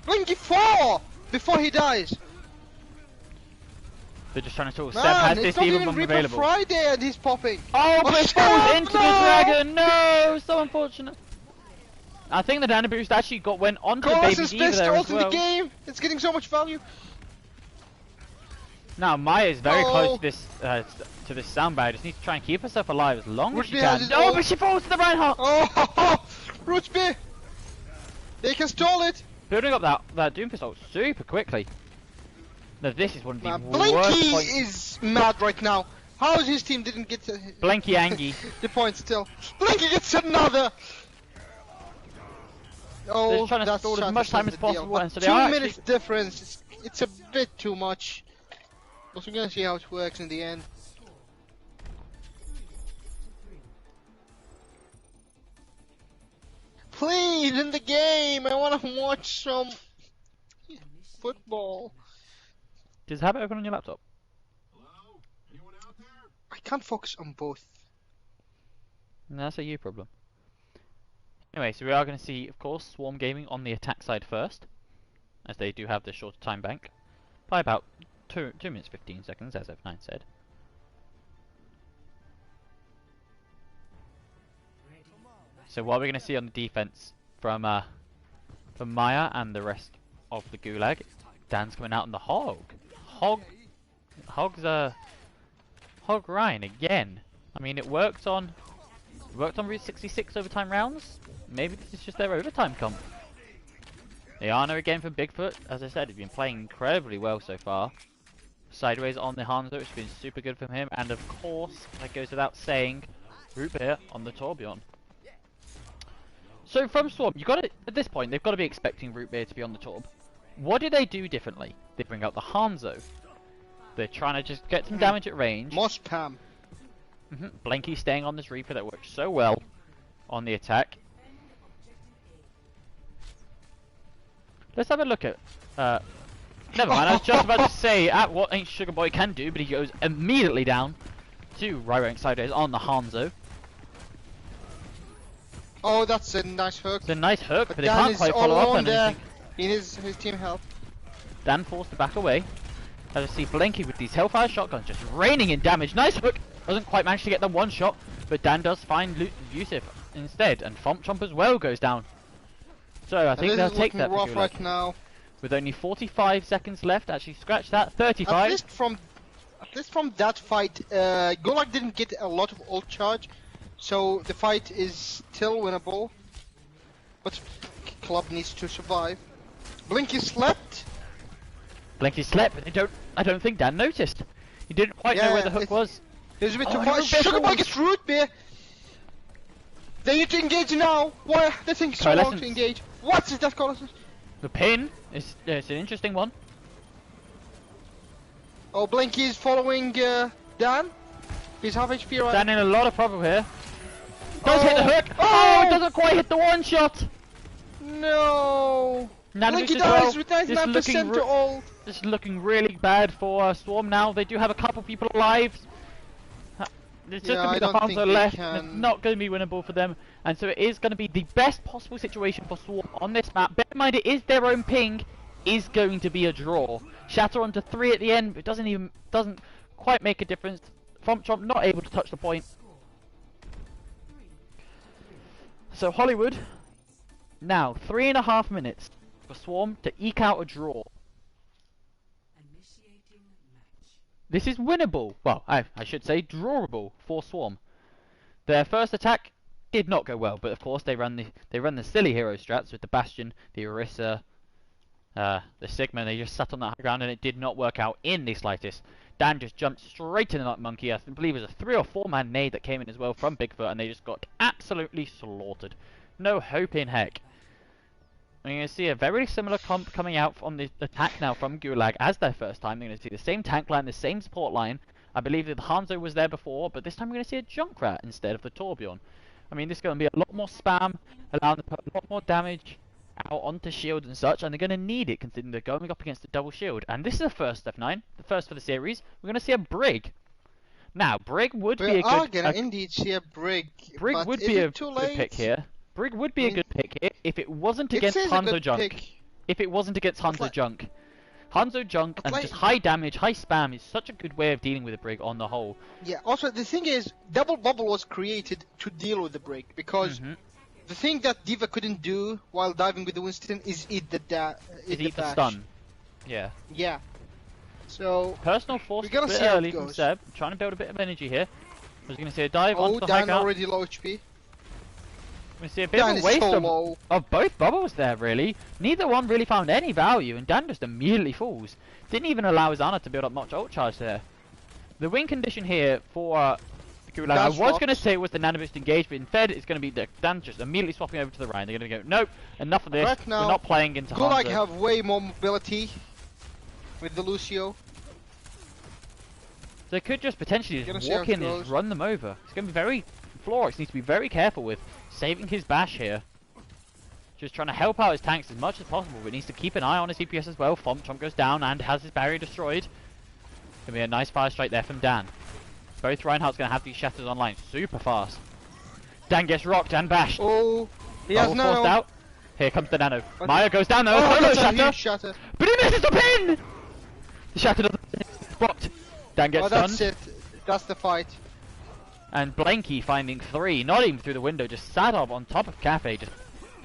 Blinky 4 before he dies. They're just trying to sort of Seb has this even available. Friday and he's popping. Oh, but it falls into the dragon. No, so unfortunate. I think the Nanoboost actually went onto the baby Diva there as well. The game. It's getting so much value. Now Maya is very close to this soundbar. Just needs to try and keep herself alive as long as she can. Oh, but she falls to the Reinhardt. Oh, Rootsby. They can stall it. Building up that Doomfist ult super quickly. Now this is one of the worst Blinky points. is mad right now. How is his team didn't get Blinky Angie. the point still. Blinky gets another. Oh, they're trying to stall as much time as possible, and so they 2 are minutes difference. It's a bit too much. But we're gonna see how it works in the end. Please, in the game, I want to watch some football. Does it have it open on your laptop? Hello? Anyone out there? I can't focus on both. No, that's a you problem. Anyway, so we are going to see, of course, Swarm Gaming on the attack side first, as they do have the shorter time bank, by about 2 minutes 15 seconds, as F9 said. So what we're going to see on the defense from Maya and the rest of the Gulag, Dan's coming out on the Hog. Hog's Hog Ryan again. I mean, it worked on Route 66 overtime rounds. Maybe this is just their overtime comp. Iana again from Bigfoot. As I said, he's been playing incredibly well so far. Sideways on the Hanzo, it's been super good from him. And of course, that goes without saying, Root Beer on the Torbjorn. So from Swarm, at this point, they've got to be expecting Root Beer to be on the Torb. What do they do differently? They bring out the Hanzo. They're trying to just get some damage at range. More spam. Blanky staying on this Reaper that works so well on the attack. Let's have a look at... never mind, I was just about to say at what Ain't Sugar Boy can do, but he goes immediately down to right rank sideways on the Hanzo. Oh, that's a nice hook. It's a nice hook, but they can't quite follow up on anything. He needs his team help. Dan forced to back away. As I see Blanky with these Hellfire shotguns just raining in damage. Nice hook! Doesn't quite manage to get the one shot, but Dan does find Yusuf instead, and Fomp Chomp as well goes down. So I think they'll take that rough right now. With only 45 seconds left, actually scratch that, 35. At least from that fight, Gulag didn't get a lot of ult charge, so the fight is still winnable. But Club needs to survive. Blinky slept. Blinky slept, but I don't think Dan noticed. He didn't quite know where the hook was. There's a bit Oh, too no, far. vessels. Sugar Boy gets root beer. They need to engage now. Why? They think so long Coalescence. to engage. What is that coalescence? The pin is it's an interesting one. Oh, Blinky is following Dan. He's half HP right. Dan in a lot of trouble here. Does hit the hook. Oh! Oh, it doesn't quite hit the one shot. No. Blinky Blinky dies with This 99% to all. This is looking really bad for Swarm now. They do have a couple people alive. It's just Yeah, going to be I the don't think Hanzo they left. can- And it's not going to be winnable for them. And so it is going to be the best possible situation for Swarm on this map. Bear in mind, it is their own ping. Is going to be a draw. Shatter onto 3 at the end, but doesn't quite make a difference. Chomp not able to touch the point. So Hollywood, now 3.5 minutes for Swarm to eke out a draw. This is winnable. Well, I should say drawable for Swarm. Their first attack did not go well, but of course they run the silly hero strats with the Bastion, the Orisa, the Sigma. They just sat on that high ground and it did not work out in the slightest. Dan just jumped straight in the Nut Monkey. I believe it was a 3 or 4 man nade that came in as well from Bigfoot, and they just got absolutely slaughtered. No hope in heck. And you're going to see a very similar comp coming out on the attack now from Gulag as their first time. They're going to see the same tank line, the same support line. I believe that the Hanzo was there before, but this time we're going to see a Junkrat instead of the Torbjorn. I mean, this is going to be a lot more spam, allowing them to put a lot more damage out onto shield and such, and they're going to need it considering they're going up against a double shield. And this is the first F9, the first for the series. We're going to see a Brig. Now, Brig would be a good... We are going to indeed see a Brig. Brig but would is be a it too good late? pick here. Brig would be a good pick here if it wasn't against It is a Hanzo good Junk. pick. If it wasn't against Hanzo like- Junk. Hanzo Junk and like- just high damage, high spam is such a good way of dealing with a Brig on the whole. Yeah, also the thing is, Double Bubble was created to deal with the Brig, because the thing that D.Va couldn't do while diving with the Winston is eat the Is eat the bash. stun. Yeah. Yeah. So, Personal force We're gonna a bit see how it early from goes. Seb. Trying to build a bit of energy here. We're going to see a dive onto the high Dan ground. already low HP. We see a bit Dan of a is waste so of, low. of both bubbles there, really. Neither one really found any value, and Dan just immediately falls. Didn't even allow his Ana to build up much ult charge there. The win condition here for Gulag, I was going to say it was the Nano Boost engage, but instead it's going to be the Dan just immediately swapping over to the Ryan. They're going to go, nope, enough of this. Right now, we're not playing into Gulag Hanzo. have way more mobility with the Lucio. They could just potentially Gonna just see how walk it in and goes. just run them over. It's going to be very... Florix needs to be very careful with saving his bash here. Just trying to help out his tanks as much as possible, but needs to keep an eye on his DPS as well. Chomp goes down and has his barrier destroyed. Gonna be a nice fire strike there from Dan. Both Reinhardt's gonna have these shatters online super fast. Dan gets rocked and bashed. Oh, he has Bubble forced nano. out. Here comes the nano. What? Maya goes down though. Oh, Solo that's a shatter. huge shatter. But he misses the pin! The shatter doesn't it's blocked. Dan gets Oh, that's stunned. it. That's the fight. And Blanky finding 3, not even through the window, just sat up on top of Cafe, just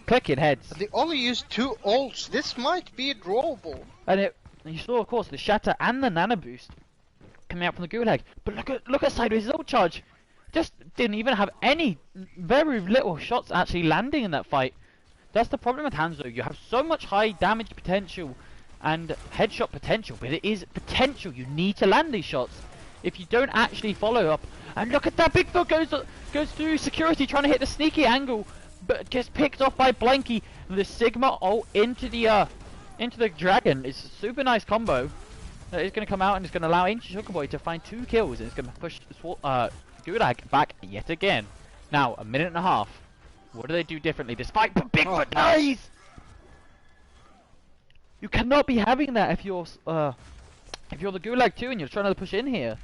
clicking heads. They only used 2 ults. This might be drawable. And you saw, of course, the shatter and the nano boost coming out from the Gulag. But look at Sideways' ult charge. Just didn't even have any, very little shots actually landing in that fight. That's the problem with Hanzo. You have so much high damage potential and headshot potential, but it is potential. You need to land these shots. If you don't actually follow up, and look at that, Bigfoot goes through security trying to hit the sneaky angle, but gets picked off by Blanky. The Sigma ult into the dragon is a super nice combo. That is going to come out and it's going to allow Ancient Sugar Boy to find 2 kills, and it's going to push Gulag back yet again. Now, a minute and a half. What do they do differently this fight? But Bigfoot dies! You cannot be having that if you're the Gulag too and you're trying to push in here.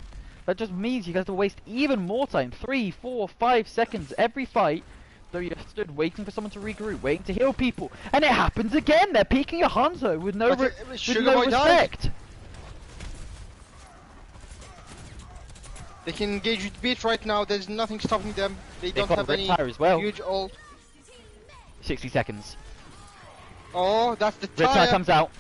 That just means you have to waste even more time. 3, 4, 5 seconds every fight. Though you stood waiting for someone to regroup, waiting to heal people. And it happens again! They're peeking a Hanzo with no, Sugar Boy died. respect! They can engage with beat right now. There's nothing stopping them. They don't got have any Riptire as well. huge ult. 60 seconds. Oh, that's the Riptire tire. comes out.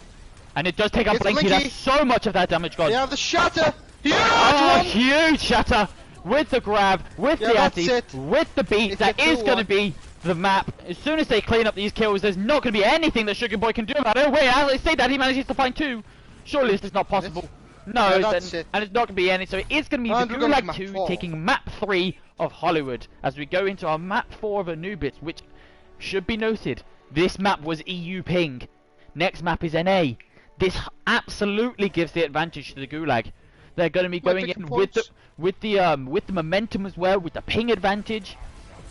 And it does take out It's Blinky. Blinky. That's so much of that damage gone. They have the shatter. Oh, Yeah, huge shatter! With the grab, with Yeah, the that's anti, it. with the beat, It's that a is going to 2-1. be the map. As soon as they clean up these kills, there's not going to be anything that Sugar Boy can do about it. Oh, wait, as I say that, he manages to find 2. Surely this is not possible. No, that's it. and it's not going to be any. So it is going to be the And we're going to Gulag map 2 4. taking map 3 of Hollywood as we go into our map 4 of Anubis, which should be noted. This map was EU ping. Next map is NA. This absolutely gives the advantage to the Gulag. They're going to be We're going picking in points. with the momentum as well, with the ping advantage.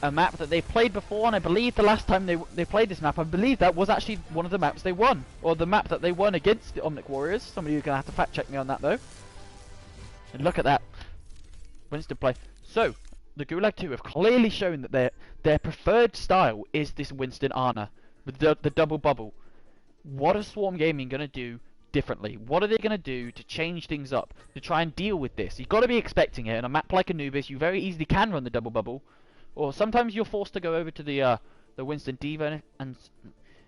A map that they played before, and I believe the last time they played this map, I believe that was actually one of the maps they won, or the map that they won against the Omnic Warriors. Somebody who's gonna have to fact check me on that though. And look at that, Winston play. So the Gulag 2 have clearly shown that their preferred style is this Winston Ana with the double bubble. What is Swarm Gaming gonna do differently? What are they gonna do to change things up to try and deal with this? You've got to be expecting it. In a map like Anubis, you very easily can run the double bubble. Or sometimes you're forced to go over to the Winston Diva, and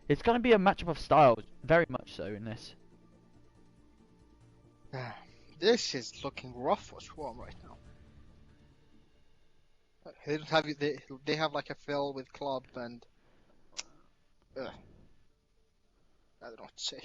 it's going to be a matchup of styles, very much so in this. This is looking rough for Swarm right now. They don't have they have like a fill with club and I don't know what to say.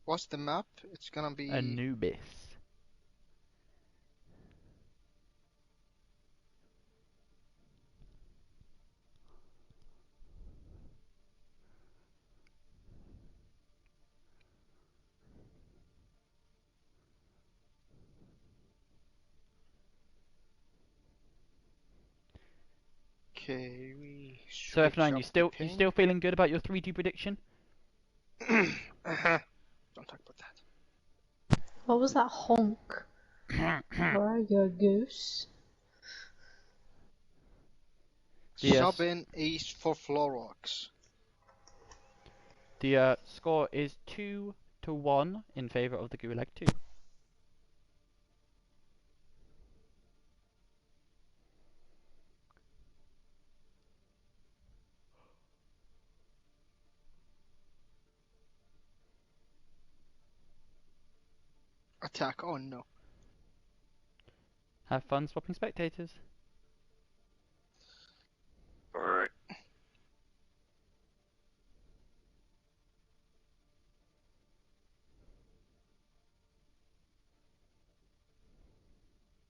What's the map? It's gonna be Anubis. okay. We So switch F9, up you still feeling good about your 3-2 prediction? Don't talk about that. What was that honk? Where are you, goose? Yes. Sub in east for Florox. The score is 2-1 in favour of the Gulag 2. Attack. Oh no. Have fun swapping spectators.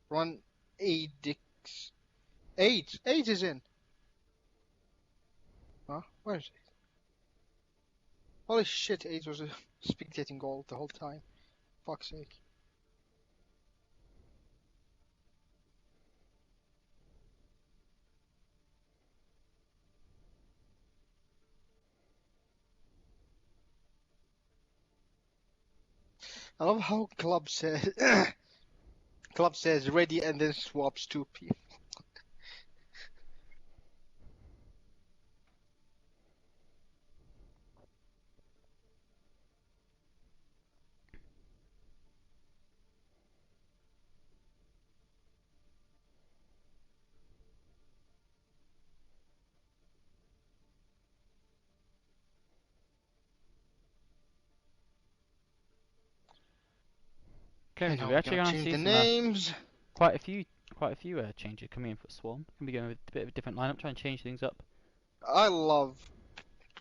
Run Adix. AIDS. AIDS is in. Huh? Where is it? Holy shit, AIDS was a spectating goal the whole time. Fuck's sake. I love how Club says Club says ready and then swaps two people. Okay, And so now we're we're actually gonna going to change see the some names. quite a few changes coming in for Swarm. Gonna be going with a bit of a different lineup, trying to change things up. I love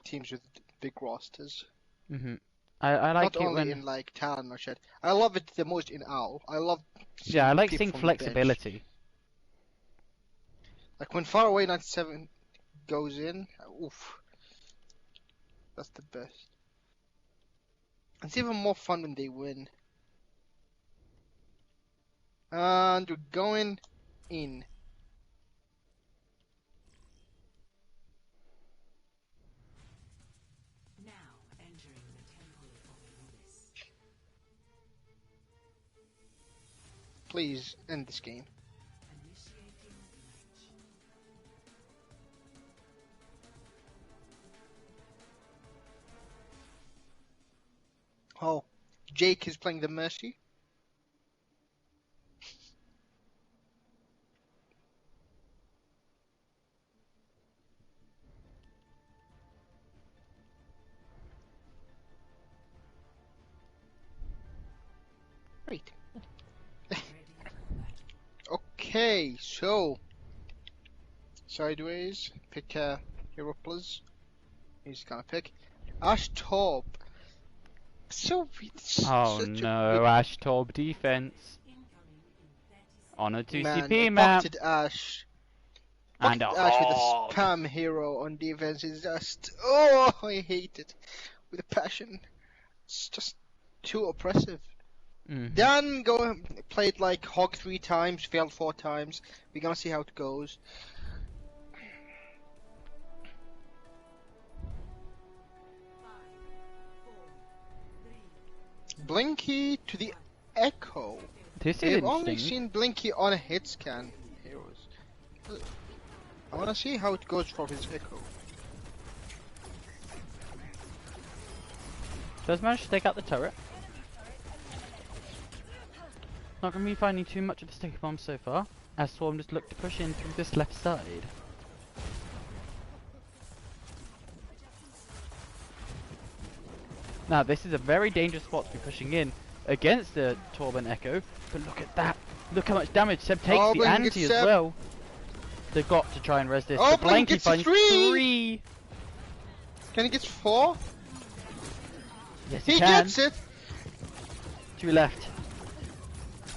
teams with big rosters. I like Not it only when in like Talon or shit. I love it the most in OWL. I love yeah, I like people seeing from the bench. flexibility. Like when Faraway 97 goes in, oof. That's the best. It's even more fun when they win. And we're going in. Now entering the temple of Anubis. Please end this game. Initiating match. Oh, Jake is playing the Mercy. Great. Okay, so sideways, pick a hero plus. He's gonna pick Ash Torb. So Oh such a no, Ash Torb defense. On a good man. 2CP map. Bucketed Ash. And a Bucketed Ash with a hog. spam hero on defense is just I hate it with a passion. It's just too oppressive. Dan played like Hog 3 times, failed 4 times. We're gonna see how it goes. Blinky to the Echo. This is We've only interesting. seen Blinky on a hit scan heroes. I wanna see how it goes for his Echo. Does manage to take out the turret. Not going to be finding too much of the sticky bomb so far, as Swarm just look to push in through this left side. Now this is a very dangerous spot to be pushing in against the Torben Echo, but look at that! Look how much damage Seb takes the Blink anti gets as Seb. well. They've got to try and res this. Oh, but Blink Blanky gets finds 3! Can he get 4? Yes, He he can. gets it! 2 left.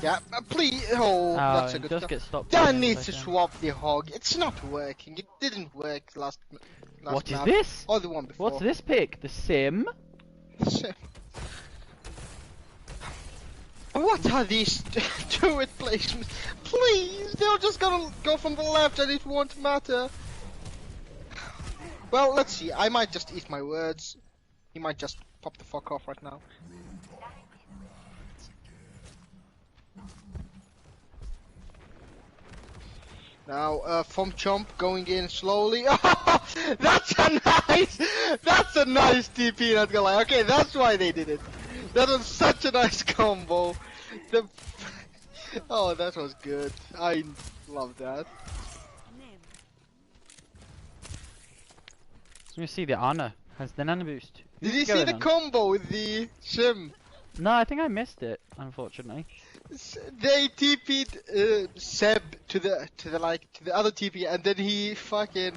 Yeah, please. Oh, that's a it good does kill. get stopped. Dan by needs to him. swap the Hog. It's not working. It didn't work last What is map. this? Or the one before. What's this pick? The Sim? What are these turret placements? Please, they're just gonna go from the left and it won't matter. Well, let's see. I might just eat my words. He might just pop the fuck off right now. Now, from Chomp going in slowly. That's a nice TP. Not gonna lie. Okay, that's why they did it. That was such a nice combo. Oh, that was good. I love that. So you see the Ana has the nano boost. Did Who's you see going the on? combo with the Sim? No, I think I missed it, unfortunately. They TP'd Seb to the other TP, and then he fucking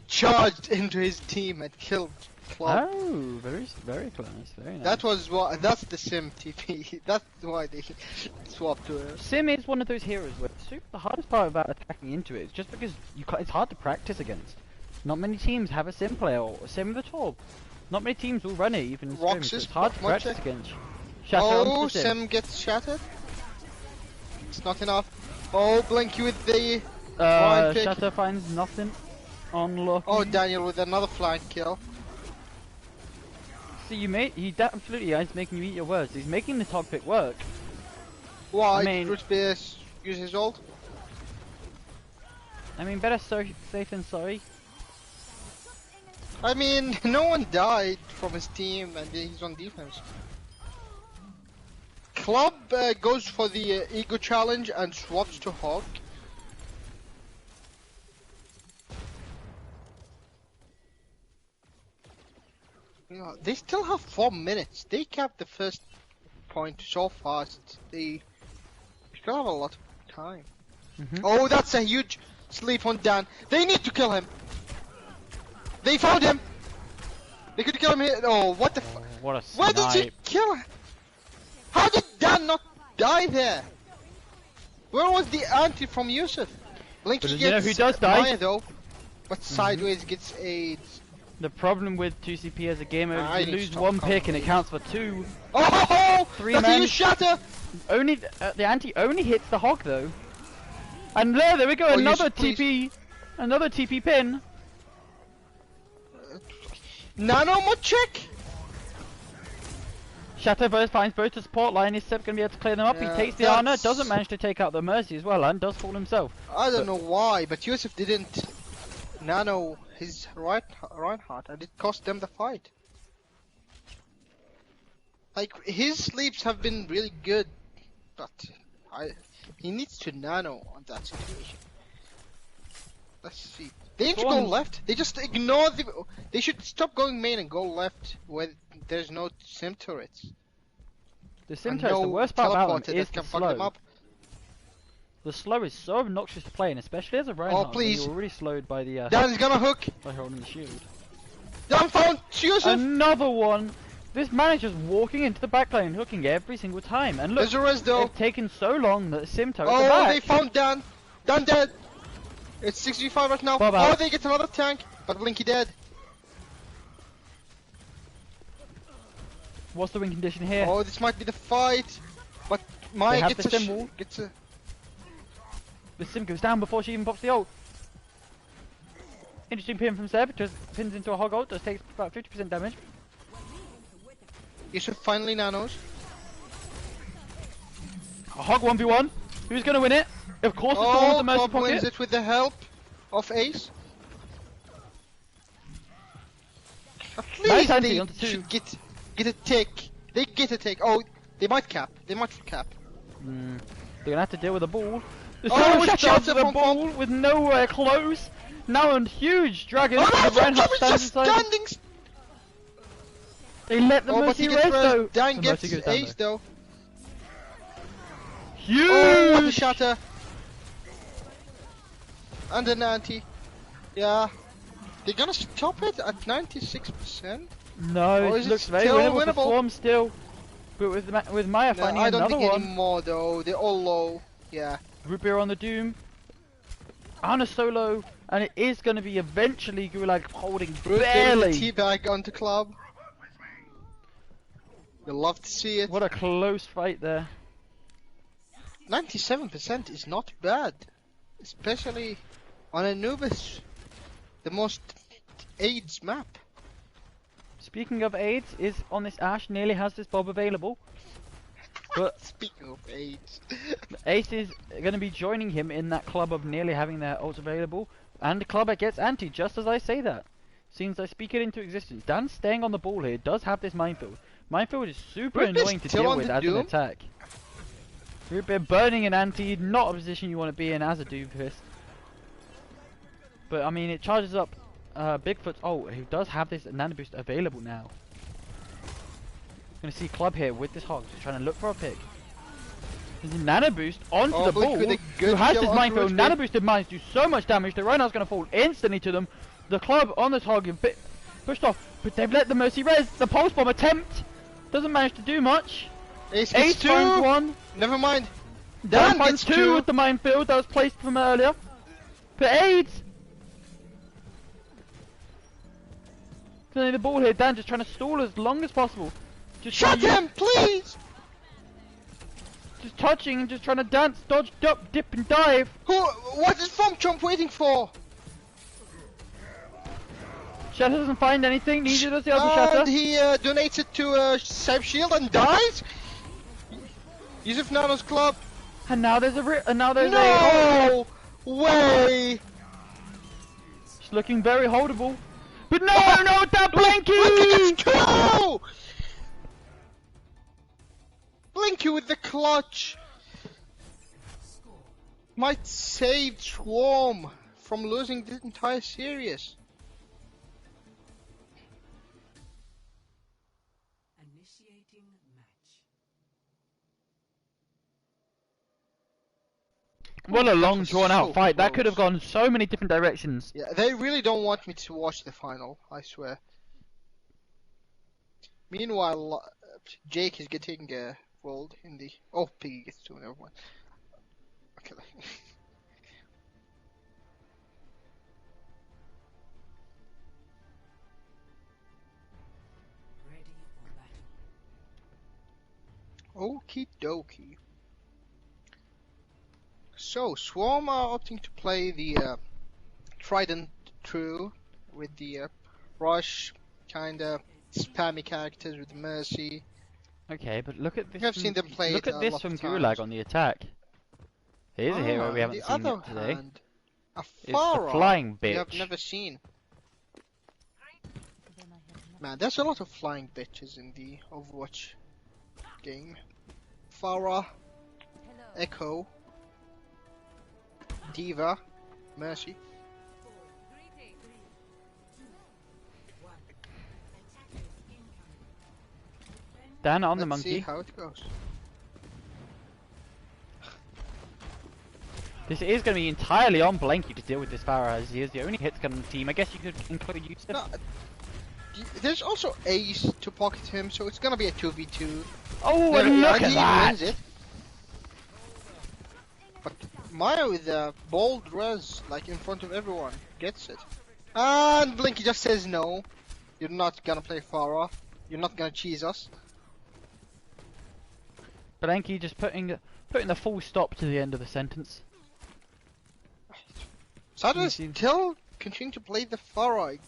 charged into his team and killed Club. Oh, very close, very nice. That's the Sim TP. That's why they swapped to it. Sim is one of those heroes where the hardest part about attacking into it is just because it's hard to practice against. Not many teams have a Sim player, or Sim with a Torb. Not many teams will run it even in scrims, so it's hard to practice against. Shatter Oh, onto the Sim. Sim gets shattered. It's not enough. Oh, Blinky with the flying pick. Shatter finds nothing on Lucky. Oh, Daniel with another flying kill. So he absolutely is making you eat your words. He's making the top pick work. Why? I mean- Did Root Beer use his ult? I mean, better safe than sorry. I mean, no one died from his team and he's on defense. Club goes for the ego challenge and swaps to Hawk. Yeah, they still have 4 minutes. They capped the first point so fast. They still have a lot of time. Oh, that's a huge sleep on Dan. They need to kill him. They found him. They could kill him here. Oh, what the fuck? What a Why snipe. did you kill him? How did Dan not die there? Where was the anti from Yusuf? Blinky But gets you know who does die? Maya though, but sideways gets AIDS. The problem with 2CP as a gamer I is need you to lose stop one pick and calling it counts for 2. Oh, Three that's a men. huge shatter. Only the anti only hits the hog though. And there we go, Oh, another Yusuf, TP, another TP pin. Nano more check. Shatter both finds both the support line. Is Seb gonna be able to clear them up? Yeah, He takes the Ana, doesn't manage to take out the Mercy as well, and does fall himself. I don't know why, but Yusuf didn't nano his Reinhardt, and it cost them the fight. Like his sleeps have been really good, but he needs to nano on that situation. Let's see. They need to go left. They just ignore the. They should stop going main and go left where there's no sim turrets. The and Simtoes, the worst part about teleporter them is that the can fuck them slow. up. The slow is so obnoxious to play, and especially as a Reinhardt, when please. you're already slowed by the Dan is gonna hook. by holding the shield. Dan found Yusuf. Another one! This man is just walking into the back lane, hooking every single time. And look, There's a res though. they've taken so long that Simto at the Oh, back. they found Dan. Dan dead. It's 65 right now. Bob Oh, out. they get another tank, but Blinky dead. What's the win condition here? Oh, this might be the fight, but Maya have gets the a symbol. gets a. The Sim goes down before she even pops the ult. Interesting pin from Seb, just pins into a hog ult, does take about 50% damage. Yusuf finally nanos. A hog 1v1. Who's gonna win it? Of course it's the one with the Mercy Bob wins Pocket. it with the help of Ace. At Nice least anti they onto two. should get a take. They get a take. Oh, they might cap. They might cap. They're gonna have to deal with a ball. There's Oh, so much shot chance of a from ball with nowhere close. Now a huge dragon. Oh no, the Reinhardt Tom is stands just inside. standing. They let the Oh, but Mercy he race gets though. res. Dan The gets Mercy goes down, Ace though. Huge! Oh, what a shatter. And an anti. Yeah. They're gonna stop it at 96%? No, Or it is it looks very still winnable for winnable? Swarm still. But with Maya No, finding I don't another think one. anymore though. They're all low. Yeah. Root beer on the Doom. On a solo. And it is going to be eventually Gulag holding barely. Teabag onto club. You'll love to see it. What a close fight there. 97% is not bad. Especially on Anubis. The most AIDS map. Speaking of aids, is on this Ash nearly has this Bob available. But Speaking of AIDS. Ace is going to be joining him in that club of nearly having their ults available. And the club that gets anti, just as I say that. Seems I speak it into existence. Dan staying on the ball here does have this minefield. Minefield is super Root beer's annoying to still deal on with the as an Doom? attack. Root beer burning an anti, not a position you want to be in as a doofist. But I mean, it charges up Bigfoot's ult, who does have this nano boost available now. Gonna see Club here with this hog, just trying to look for a pick. There's a nano boost onto the Blink ball. with a Who good has kill this on minefield? Root Nano beer. boosted mines do so much damage. The Reinhardt's gonna fall instantly to them. The club on the target bit pushed off, but they've let the Mercy res. The pulse bomb attempt doesn't manage to do much. Ace Ace gets two. finds one. Never mind. Dan Dan finds gets two two. with the minefield that was placed from earlier. But AIDS. Clearing the ball here. Dan just trying to stall as long as possible. Just Shut trying to him, please! Just touching and just trying to dance, dodge, duck, dip and dive. What is Funk Jump waiting for? Shatter doesn't find anything, neither does the other And Shatter. he donates it to Seb Shield and dies? Yusuf Nano's club. And now there's a No way! It's looking very holdable. But no, no, that Blinky! Blinky gets two! Blinky with the clutch. Might save Swarm from losing the entire series. Initiating match. What a long was drawn out so fight. That could have close. gone so many different directions. Yeah, they really don't want me to watch the final, I swear. Meanwhile, Jake is getting rolled in the... Oh, Piggy gets two, never mind. Okay. Ready for battle. Okie dokie. So, Swarm are opting to play the Trident True with the Rush, kinda spammy characters with Mercy. Okay, but look at this. I've seen them play Look it at a this lot from of Gulag times. on the attack. Here's a hero we On haven't the seen other yet today. hand, a It's the Farah flying we have bitch. never seen. Man, there's a lot of flying bitches in the Overwatch game. Farah, Echo, Diva, Mercy. Dan on the Let's see monkey. how it goes. This is going to be entirely on Blanky to deal with this Farah, as he is the only hit gun on the team. I guess you could include Yusuf. No, there's also Ace to pocket him, so it's gonna be a 2v2. Oh, and look at He that! wins it. But Maya with a bold res, like in front of everyone, gets it. And Blinky just says no. You're not gonna play far off. You're not gonna cheese us. Blanky just putting the full stop to the end of the sentence. Sadly, still continue to play the Farai.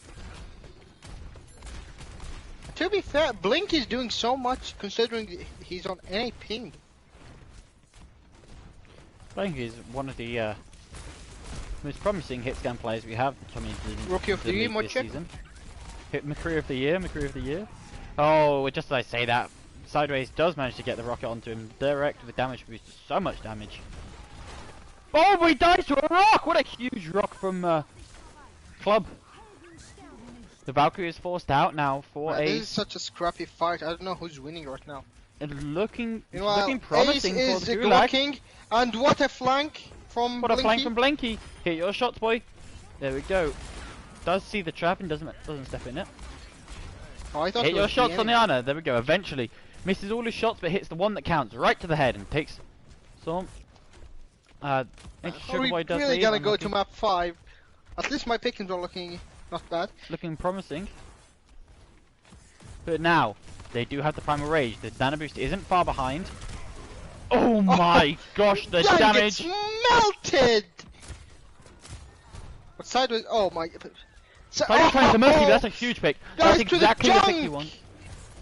To be fair, Blink is doing so much considering he's on any ping. Blanky is one of the most promising hit scan players we have coming into Rookie of the year, league this Moche? season. Hit McCree of the year. Oh, just as I say that, Sideways does manage to get the rocket onto him direct with damage boost. So much damage. Oh, but he dies to a rock! What a huge rock from Club. The Valkyrie is forced out now for This a... is such a scrappy fight. I don't know who's winning right now. looking Meanwhile, promising Ace for the is Gulag. Glocking, and what a flank from What Blinky. a flank from Blanky. Hit your shots, boy. There we go. Does see the trap and doesn't step in it. Oh, I thought Hit it your was shots the on the enemy. Ana. There we go. Eventually. Misses all his shots but hits the one that counts right to the head and takes some. Are Sugar we Boy does really lead, gonna go unlucky. to map 5? At least my pickings are looking not bad. Looking promising. But now, they do have the Primal Rage. The Nano Boost isn't far behind. Oh my gosh, the Dang, damage! it's melted! But sideways, oh my... Sideways trying the Mercy, but that's a huge pick. Guys, That's to the exactly the pick junk! you want.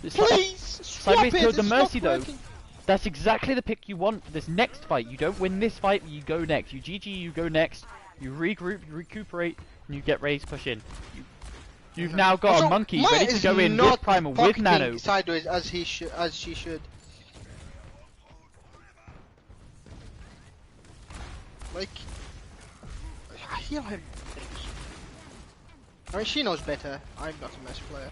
Please, swap Sideways it, killed the it's Mercy not though. working. That's exactly the pick you want for this next fight. You don't win this fight, you go next. You GG, you go next. You regroup, you recuperate, and you get ready to push in. You've now got Also, a monkey Maya ready to is go in with not Primal, with pocketing Nano. sideways as she should. Like, heal him. I mean, she knows better. I'm not a Mesh player.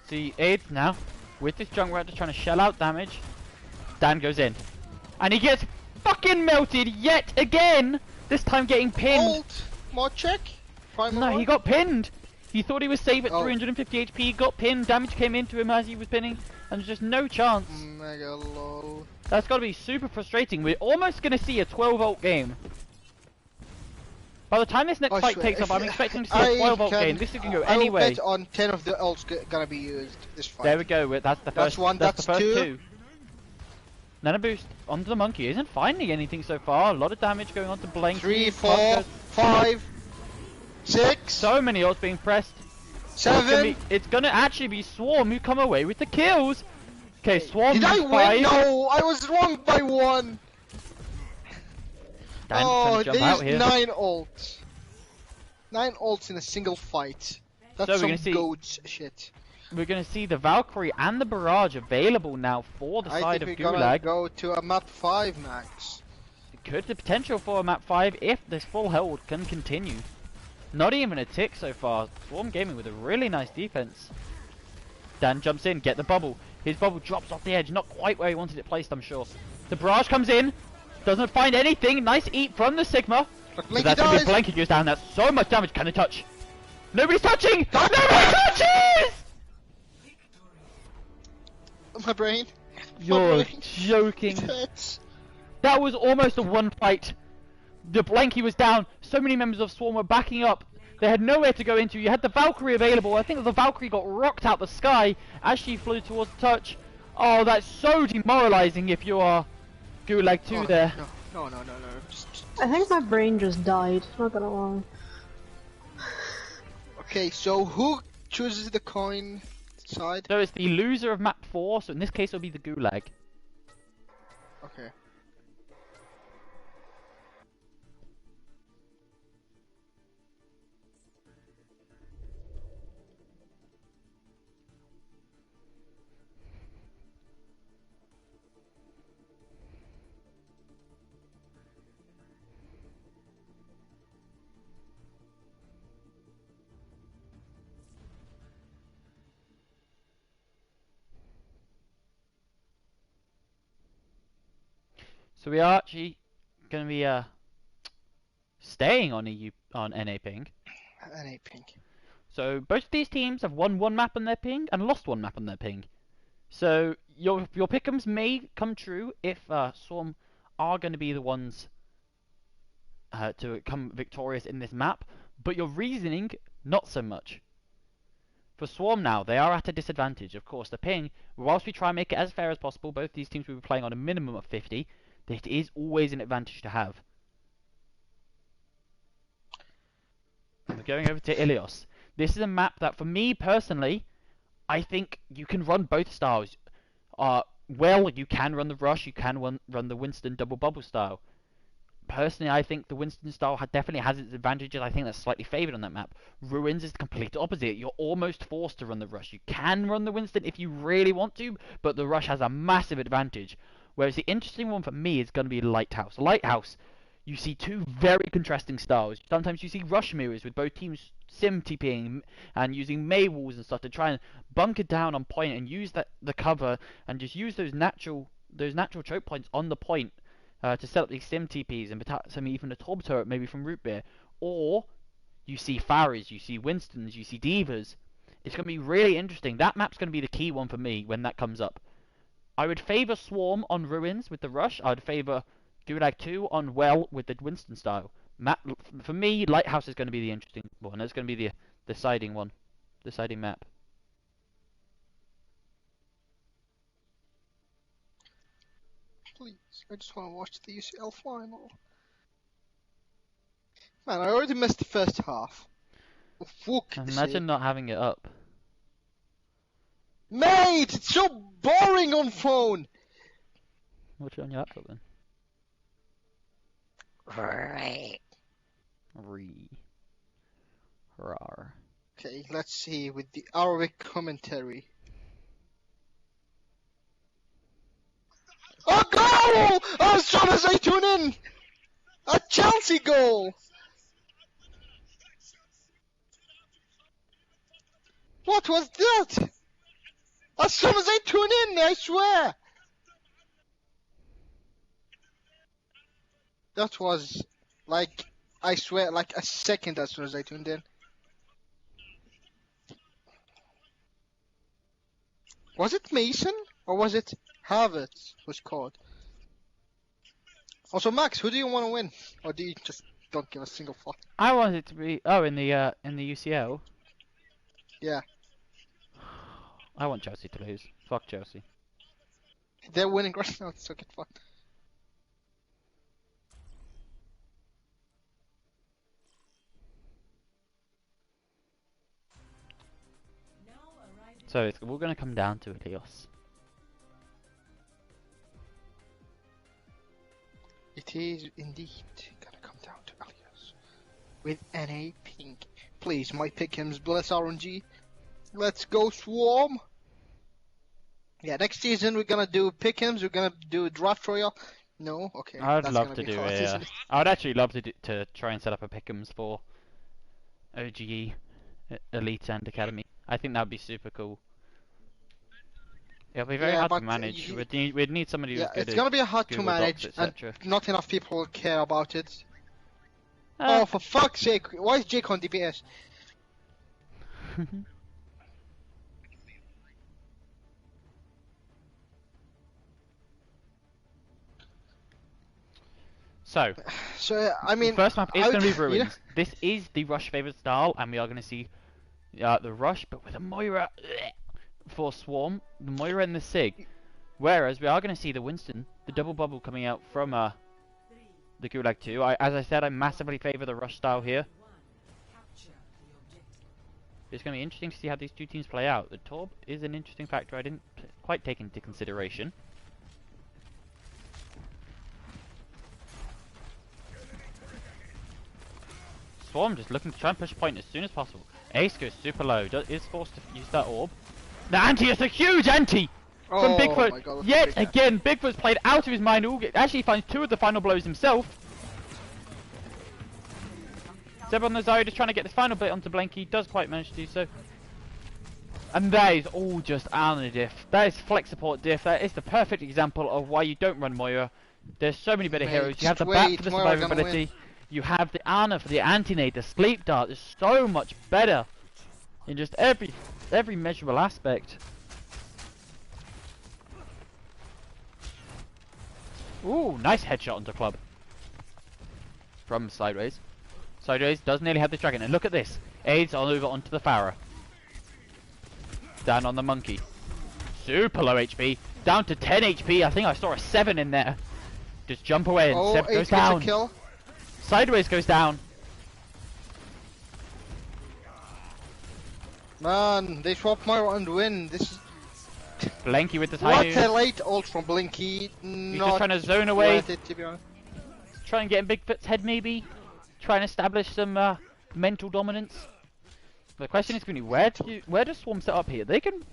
See, Aid now, with this Junk Raptor trying to shell out damage. Dan goes in. And he gets fucking melted yet again! This time getting pinned. Ult, mod check. Primal No, one. he got pinned! He thought he was safe at Oh. 350 HP, got pinned, damage came into him as he was pinning, and there's just no chance. Mega lol. That's gotta be super frustrating. We're almost gonna see a 12 ult game. By the time this next I fight swear, takes if off, I'm expecting to see a 12 ult game. This can go I will anyway. bet on 10 of the ults gonna be used this fight. There we go. That's the That's first. one, That's the that's first two. two. Nano Boost onto the monkey isn't finding anything so far. A lot of damage going on to Blanky. 3, Pug 4, goes- 5, 6, So many ults being pressed. 7. It's gonna actually be Swarm who come away with the kills. Okay, Swarm Did I used win? 5. No, I was wrong by 1. Dan Oh, trying to jump they out used here. 9 ults. 9 ults in a single fight. That's So we're some gonna see- goats shit. We're gonna see the Valkyrie and the Barrage available now for the I side think of we're gonna Gulag. go to a map 5 max. Could the potential for a map 5 if this full hold can continue. Not even a tick so far. Swarm Gaming with a really nice defense. Dan jumps in, get the bubble. His bubble drops off the edge, not quite where he wanted it placed, I'm sure. The barrage comes in, doesn't find anything. Nice eat from the Sigma. But So Blinky that's gonna be dies! Blanky goes down. That's so much damage. Can they touch? Nobody's touching! Nobody touches! My brain. You're brain. joking. It hurts. That was almost a one fight. The Blanky was down. So many members of Swarm were backing up. They had nowhere to go into. You had the Valkyrie available. I think the Valkyrie got rocked out the sky as she flew towards touch. Oh, that's so demoralizing if you are Gulag 2 Oh, there. No. Just... I think my brain just died, not gonna lie. Okay, so who chooses the coin side? So it's the loser of map 4, so in this case it'll be the Gulag. Okay. So we are actually going to be staying on NA ping. NA pink. So both of these teams have won one map on their ping and lost one map on their ping. So your pick'ems may come true if Swarm are going to be the ones to come victorious in this map, but your reasoning not so much. For Swarm now, they are at a disadvantage. Of course, the ping, whilst we try and make it as fair as possible, both these teams will be playing on a minimum of 50. It is always an advantage to have. We're going over to Ilios. This is a map that, for me personally, I think you can run both styles. Well, you can run the Rush, you can run the Winston double bubble style. Personally, I think the Winston style definitely has its advantages. I think that's slightly favoured on that map. Ruins is the complete opposite. You're almost forced to run the Rush. You can run the Winston if you really want to, but the Rush has a massive advantage. Whereas the interesting one for me is going to be Lighthouse. Lighthouse, you see two very contrasting styles. Sometimes you see Rush mirrors with both teams sim TPing and using May walls and stuff to try and bunker down on point and use the cover and just use those natural choke points on the point. To set up these sim TPs and some even a Torb turret maybe from Root Beer. Or you see Faris, you see Winstons, you see Divas. It's going to be really interesting. That map's going to be the key one for me when that comes up. I would favour Swarm on Ruins with the Rush. I would favour Gulag 2 on Well with the Winston style. For me, Lighthouse is going to be the interesting one. It's going to be the deciding one. Deciding map. Please, I just want to watch the UCL final. Man, I already missed the first half. Oh, fuck. Imagine not having it up. Mate, it's so boring on phone. Watch it on your laptop then. Rar. Okay, let's see with the Arabic commentary. A goal! As soon as I tune in! A Chelsea goal! What was that? As soon as I tune in, I swear! That was, like, I swear, like a second as soon as I tuned in. Was it Mason? Or was it Havertz was called? Also, Max, who do you want to win? Or do you just don't give a single fuck? I want it to be in the UCL. Yeah. I want Chelsea to lose. Fuck Chelsea. They're winning right now, so get fucked. So it's all going to come down to Ilios. It is indeed gonna come down to Elias. With NA pink. Please, my pick'ems, bless RNG. Let's go Swarm! Yeah, next season we're gonna do pick'ems, we're gonna do draft royale. No? Okay. I'd love to do it. I would actually love to try and set up a pick'ems for OGE, Elite and Academy. I think that would be super cool. It'll be very hard to manage. We'd need somebody who's good it's gonna be hard Google to manage, Docs, and not enough people care about it. Oh, for fuck's sake! Why is Jake on DPS? So I mean, the first map is going to be Ruins. You know? This is the Rush favourite style, and we are going to see the Rush, but with a Moira for Swarm, the Moira and the Sig. Whereas we are going to see the Winston, the double bubble coming out from the Gulag 2. As I said, I massively favour the Rush style here. It's going to be interesting to see how these two teams play out. The Torb is an interesting factor I didn't quite take into consideration. Swarm just looking to try and push point as soon as possible. Ace goes super low, is forced to use that orb. The anti is a huge anti from Bigfoot. My God, yet again, Bigfoot's played out of his mind. Actually finds two of the final blows himself. Zeb on the Zarya just trying to get this final bit onto Blanky. Does quite manage to do so. And that is all just Arna diff. That is flex support diff. That is the perfect example of why you don't run Moira. There's so many better Mate, heroes. You have the just bat wait, for the tomorrow we're gonna survivability. You have the Ana for the anti-nade. The sleep dart is so much better in just every measurable aspect. Ooh, nice headshot onto club. From sideways. Sideways does nearly have the dragon. And look at this. Aids on over onto the Farah. Down on the monkey. Super low HP. Down to 10 HP. I think I saw a 7 in there. Just jump away and 7 goes down. Kill. Sideways goes down. Man, they swap Myra and win. This is Blanky with the what tiny. a late ult from Blinky. He's just trying to zone away. Worth it, to be honest. Try and get in Bigfoot's head maybe. Try and establish some mental dominance. The question is going to be where does Swarm set up here? They can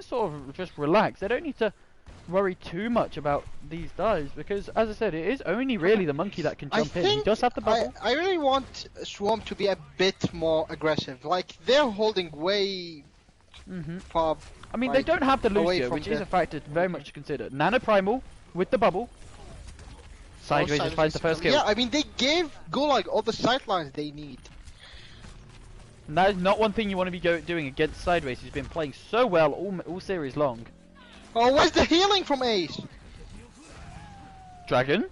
sort of just relax. They don't need to worry too much about these dives because, as I said, it is only really the monkey that can jump in. He does have the bubble. I really want Swarm to be a bit more aggressive. Like they're holding way far. I mean, like, they don't have the away Lucio, from which is a factor very much to consider. Nano Primal with the bubble. Sideways just finds the first kill. Yeah, I mean they gave Gulag all the sightlines they need. And that is not one thing you want to be doing against Sideways, who's been playing so well all series long. Oh, where's the healing from Ace? Dragon?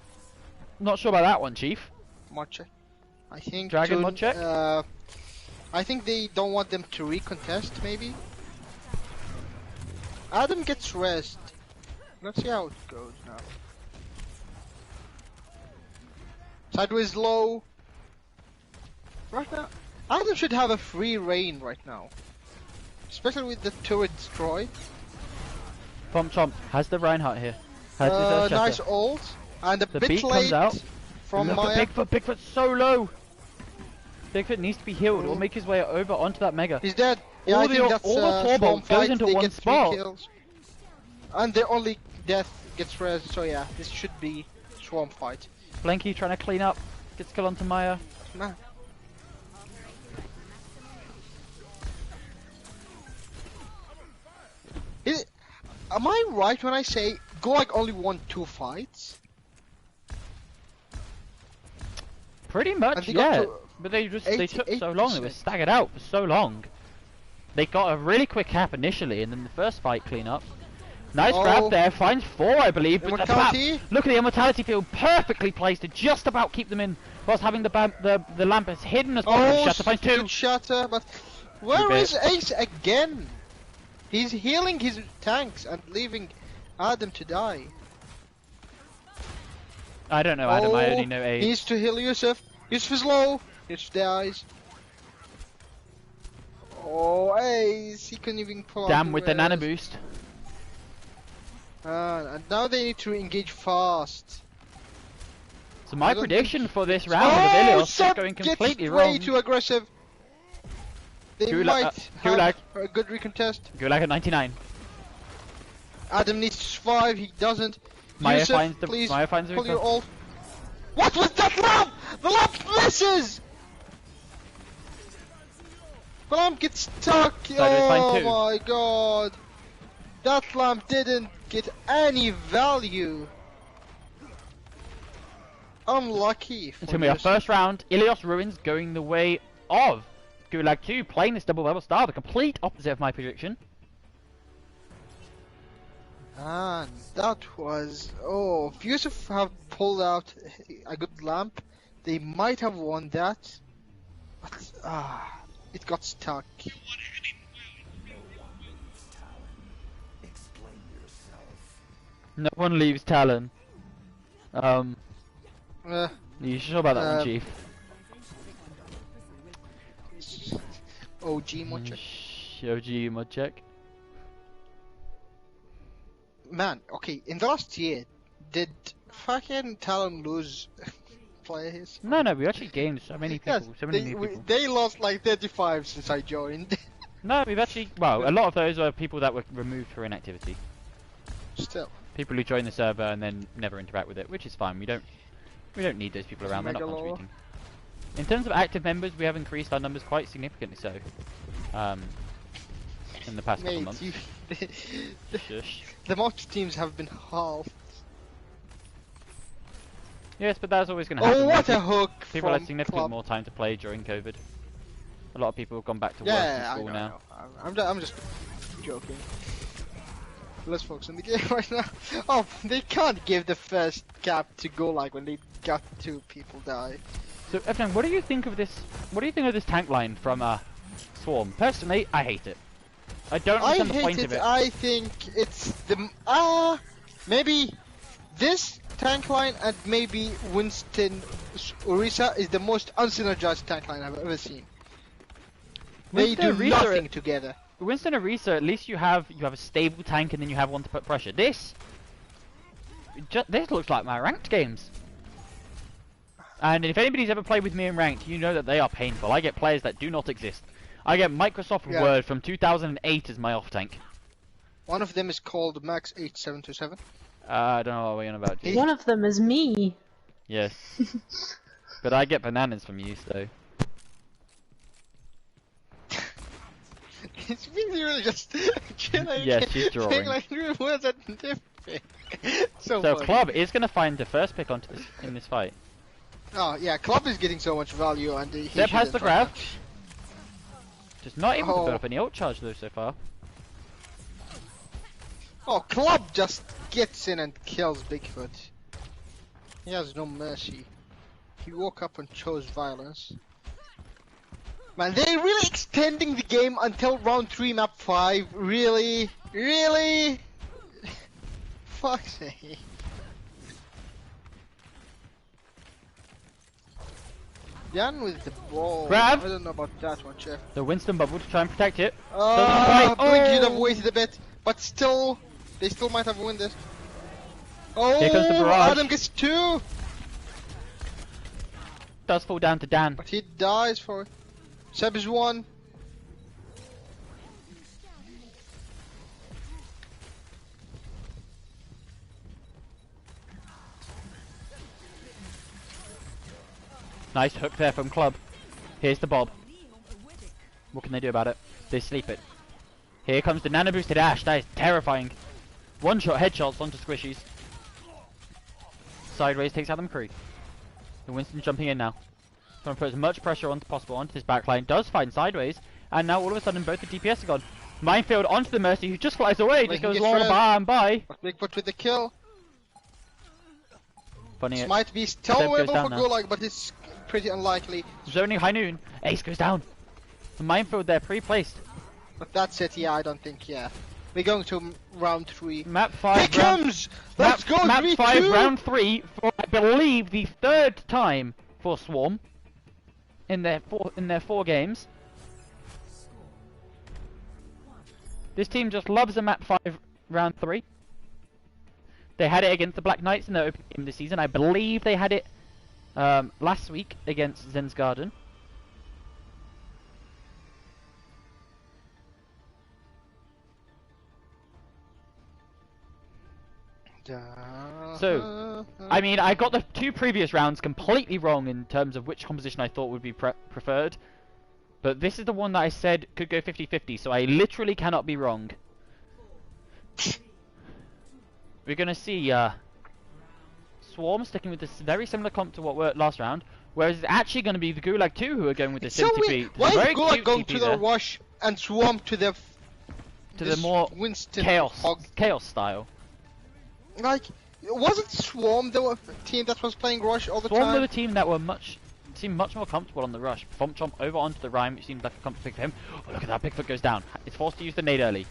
Not sure about that one, Chief. Mod check. I think Dragon mod check? I think they don't want them to recontest, maybe. Adam gets rest. Let's see how it goes now. Sideways low. Right now, Adam should have a free reign right now. Especially with the turret destroyed. Pomp Chomp has the Reinhardt here. Has his nice ult. And a the bit beat late comes out. from Look Maya. at Bigfoot. Bigfoot's so low. Bigfoot needs to be healed or make his way over onto that Mega. He's dead. Yeah, all I think that's all the Swarm Torbolt fight. goes into They one get 3 spot. kills. And the only death gets res, so yeah, this should be Swarm fight. Blanky trying to clean up. Gets kill onto Maya. Nah. Am I right when I say Gulag only won 2 fights? Pretty much, they got yeah. to But they took so long. They were 88%. staggered out for so long. They got a really quick cap initially, and then the first fight clean up. Nice grab there. Finds 4, I believe. But the Immortality. look at the immortality field, perfectly placed to just about keep them in, whilst having the lamp as hidden as possible. Oh, Shatter finds 2. good shatter, but where is Ace again? He's healing his tanks and leaving Adam to die. I don't know, Adam. I only know He A. needs to heal Yusuf. Yusuf is low. Yusuf dies. Oh, Ace. He couldn't even pull out Damn with the res. nano boost. And now they need to engage fast. So my I don't prediction think- for this round of Ilios is Sub going gets completely way wrong. too aggressive. They Gulag- might Gulag. have a good recontest. Gulag at 99. Adam needs to survive. He doesn't. Maya Yusuf, finds the please Maya finds the pull your recoil. ult. What was that lamp? The lamp misses. The lamp gets stuck. Sideways find Oh 2. my god. That lamp didn't get any value. Unlucky. For It's going to be our Yusuf. first round. Ilios Ruins going the way of Gulag 2, playing this double level style, the complete opposite of my prediction. And that was... Oh, if Yusuf have pulled out a good lamp, they might have won that. But, it got stuck. No one leaves Talon. Uh, You sure about that one, Chief? OG Mocha. OG mod check. Man, okay, in the last year, did fucking Talon lose players? No, we actually gained so many people, Yes, so many new people. they lost like 35 since I joined. No, we've actually, well, a lot of those are people that were removed for inactivity. Still. People who join the server and then never interact with it, which is fine. We don't need those people around. They're not Megalore. contributing. In terms of active members, we have increased our numbers quite significantly. So, in the past couple Mate, months. the Shush. most teams have been halved. Yes, but that's always going to happen. Oh, what when a hook People from had significantly Club. more time to play during COVID. A lot of people have gone back to work Yeah, and school I now. know. I'm just joking. Let's focus on the game right now. Oh, they can't give the first cap to Gulag when they got 2 people die. So, Evan, what do you think of this? What do you think of this tank line from Swarm? Personally, I hate it. I don't I understand the point hate of it. it. I think it's the maybe this tank line and maybe Winston Orisa is the most unsynergized tank line I've ever seen. They do Orisa- nothing together. Winston and Orisa, at least you have a stable tank and then you have one to put pressure. This looks like my ranked games. And if anybody's ever played with me in ranked, you know that they are painful. I get players that do not exist. I get Microsoft Yeah. Word from 2008 as my off tank. One of them is called Max 8727. I don't know what we're on about. Dude. One of them is me. Yes. But I get bananas from you, so. It's really just Yes, she's drawing. like words at different. So So funny. Club is going to find the first pick onto this in this fight. Oh yeah, Club is getting so much value and he Zeb has shouldn't the try grab. that. Just not able to Oh. build up any ult charge though so far. Oh, Club just gets in and kills Bigfoot. He has no mercy. He woke up and chose violence. Man, they're really extending the game until round 3, map 5. Really? Really? Fuck's sake. Jan with the ball. Grab. I don't know about that one, Chef. The Winston bubble to try and protect it. Blink Oh! should have waited a bit, but still, they still might have won this. Oh, Here comes the barrage. Adam gets 2, Does fall down to Dan. but he dies for it. Seb is 1. Nice hook there from Club. Here's the Bob. What can they do about it? They sleep it. Here comes the nano boosted Ash. That is terrifying. One shot headshots onto squishies. Sideways takes out the McCree. The Winston jumping in now. Trying to put as much pressure on possible onto this backline. Does find sideways. And now all of a sudden both the DPS are gone. Minefield onto the Mercy who just flies away. Just Making goes it long red. by and by. But Bigfoot with the kill. Funny This it. might be still Seb goes winnable down for now. Gulag, but it's pretty unlikely. Zoning High Noon. Ace goes down. The Minefield there pre-placed. But that's it, yeah, I don't think, yeah. We're going to round 3. Map Here 5 round comes! Let's go, Map 3-2! 5 round 3 for I believe the 3rd time for Swarm in their 4 games. This team just loves a map 5 round 3. They had it against the Black Knights in their opening game this season. I believe they had it last week against Zen's Garden. So, I mean, I got the 2 previous rounds completely wrong in terms of which composition I thought would be preferred. But this is the one that I said could go 50-50, so I literally cannot be wrong. We're going to see Swarm sticking with this very similar comp to what worked last round, whereas it's actually going to be the Gulag 2 who are going with the So TP. weird. Why is Very Gulag cute going TP to the there. rush and Swarm to the... To the this more Winston chaos hog? style. Like, wasn't Swarm the team that was playing rush all the Swarm time? were the team that were seemed much more comfortable on the rush. Fomp chomp over onto the Rhyme, which seemed like a comfortable pick for him. Oh, look at that, Bigfoot goes down. It's forced to use the nade early.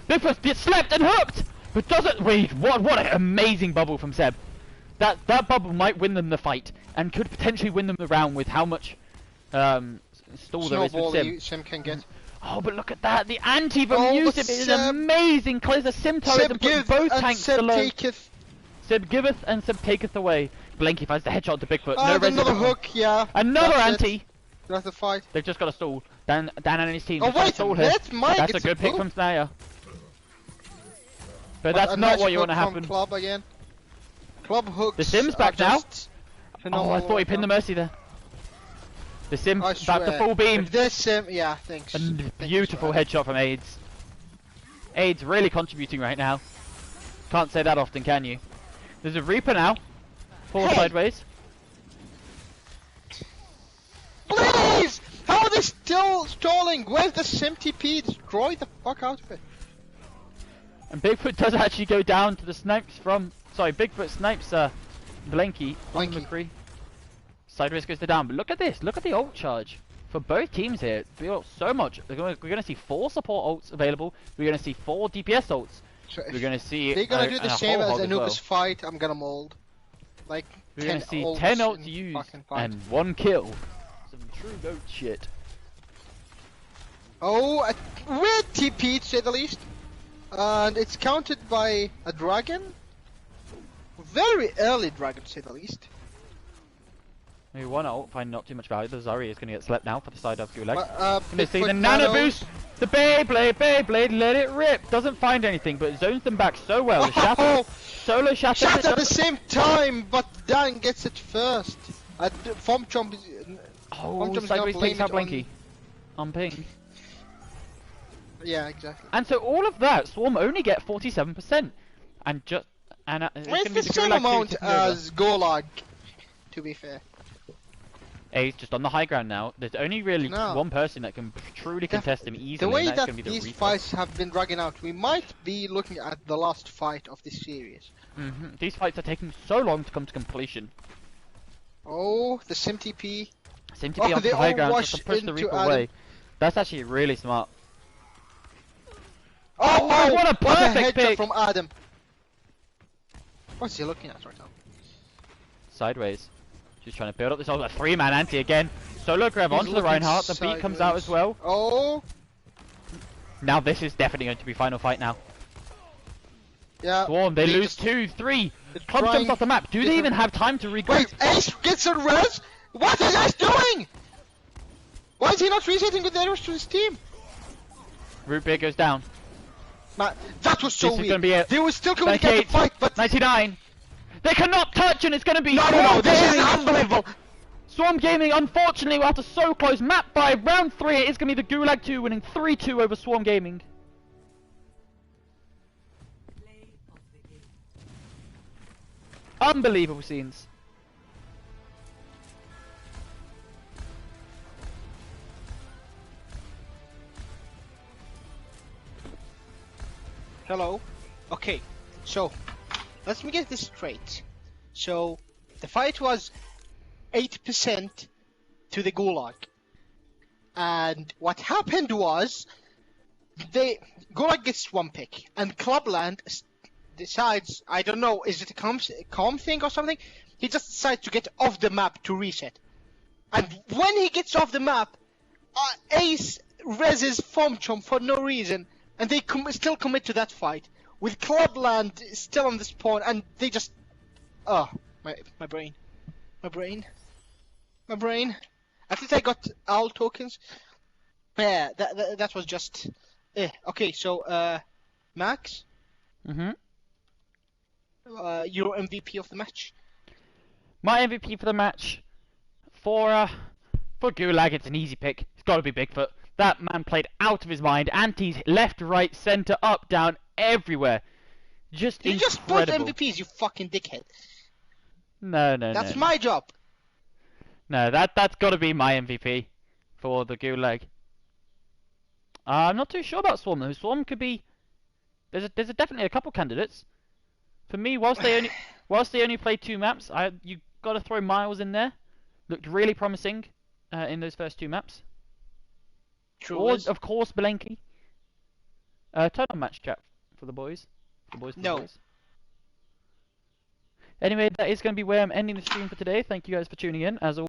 Bigfoot gets slapped and hooked! But doesn't wait, what an amazing bubble from Seb. That bubble might win them the fight, and could potentially win them the round with how much stall there is Snowball with Sim. Sim can get. Oh, but look at that, the anti from Oh, Yusuf but is Seb- amazing! Clears a Sim turret Seb and puts gives both and tanks Seb below. taketh. Seb giveth and Seb taketh away. Blanky finds the headshot to Bigfoot. No Another resident. hook, yeah. Another That's it. anti! That's the fight. They've just got to stall. Dan and his team Oh, just got to wait, stall here. that's Mike, That's a it's good a pick boot. from Snare. But that's a not nice what you hook want to from happen. Club again. Club hooks. The Sim's are back now. just Oh, phenomenal I thought he right pinned the now. Mercy there. The Sim I about to swear. full beam. If this Sim, yeah, thanks. And Thank you, beautiful swear. headshot from AIDS. AIDS really contributing right now. Can't say that often, can you? There's a Reaper now. Four Hey! sideways. Please! How are they still stalling? Where's the SimTP? Destroy the fuck out of it. And Bigfoot does actually go down to the snipes from... Sorry, Bigfoot snipes Blanky on Blanky. McCree. Sideways goes to down, but look at this. Look at the ult charge. For both teams here, we got so much. We're going to see 4 support ults available. We're going to see 4 DPS ults. So We're going to see they're gonna do the same as well. Anubis fight. I'm gonna mold. Like We're going 10 to see ults 10 ults in used fucking fight. and 1 kill. Some true goat shit. Oh, a weird TP to say the least. And it's counted by a dragon. Very early dragon to say the least. Maybe 1 ult, find not too much value. The Zarya is going to get slept now for the side of Gulag. Gonna see Bigfoot the nano nanos. boost. The Beyblade, let it rip. Doesn't find anything, but zones them back so well. The shatter, Oh, solo shatter. shot at the same time, but Dan gets it first. Form Chomp is. Oh, Chomp is sideways not takes out blamed Blinky. On ping. Yeah, exactly. And so all of that, Swarm only get 47%. And just. And it's Well, going to be it's the the same Gulag amount taking over. as Gulag, to be fair. A's just on the high ground now. There's only really No. 1 person that can truly contest him easily. The way and that's that gonna be the these Reaper. fights have been dragging out, we might be looking at the last fight of this series. These fights are taking so long to come to completion. Oh, the SimTP. Seem to Oh, be on they the high all ground rush just to push the into Reaper Adam. away. That's actually really smart. Oh, what a perfect headshot pick! from Adam. What's he looking at right now? Sideways. Just trying to build up this. Oh, a 3-man anti again. Solo grab He's onto the looking Reinhardt. The beat comes out as sideways. well. Oh, Now this is definitely going to be final fight now. yeah. Swarm, they lose just- 2, 3. they're Club trying jumps off the map. Do they different- even have time to regroup? Wait, Ace gets a res? What is Ace doing? Why is he not resetting with the rest of his team? Root beer goes down. Man, that was so This is weird. gonna be it. They were still going to get 98, the fight, but 99. They cannot touch, and it's going to be no, Swarm this is Gaming. unbelievable. Swarm Gaming, unfortunately, after so close, map by round 3, it is going to be the Gulag 2 winning 3-2 over Swarm Gaming. Play of the game. Unbelievable scenes. Hello. Okay, so let me get this straight. So the fight was 8% to the Gulag, and what happened was Gulag gets 1 pick, and Clubland decides, I don't know, is it a calm thing or something? He just decides to get off the map to reset, and when he gets off the map, Ace reses Chomp for no reason. And they still commit to that fight with Clubland still on the spawn, and they just my brain. At least I got owl tokens. Yeah, that was just okay. So Max, your MVP of the match. My MVP for the match, for Gulag, it's an easy pick. It's got to be Bigfoot. That man played out of his mind. Antis left, right, center, up, down, everywhere. Just You incredible. just put MVPs, you fucking dickhead. No. That's my job. No, that's got to be my MVP for the Gulag. I'm not too sure about Swarm though. Swarm could be. There's definitely a couple candidates. For me, whilst they only played 2 maps, you got to throw Miles in there. Looked really promising in those first 2 maps. True. Or, of course, Blanky. Turn on match chat for the boys. No. Boys. Anyway, that is going to be where I'm ending the stream for today. Thank you guys for tuning in. As always.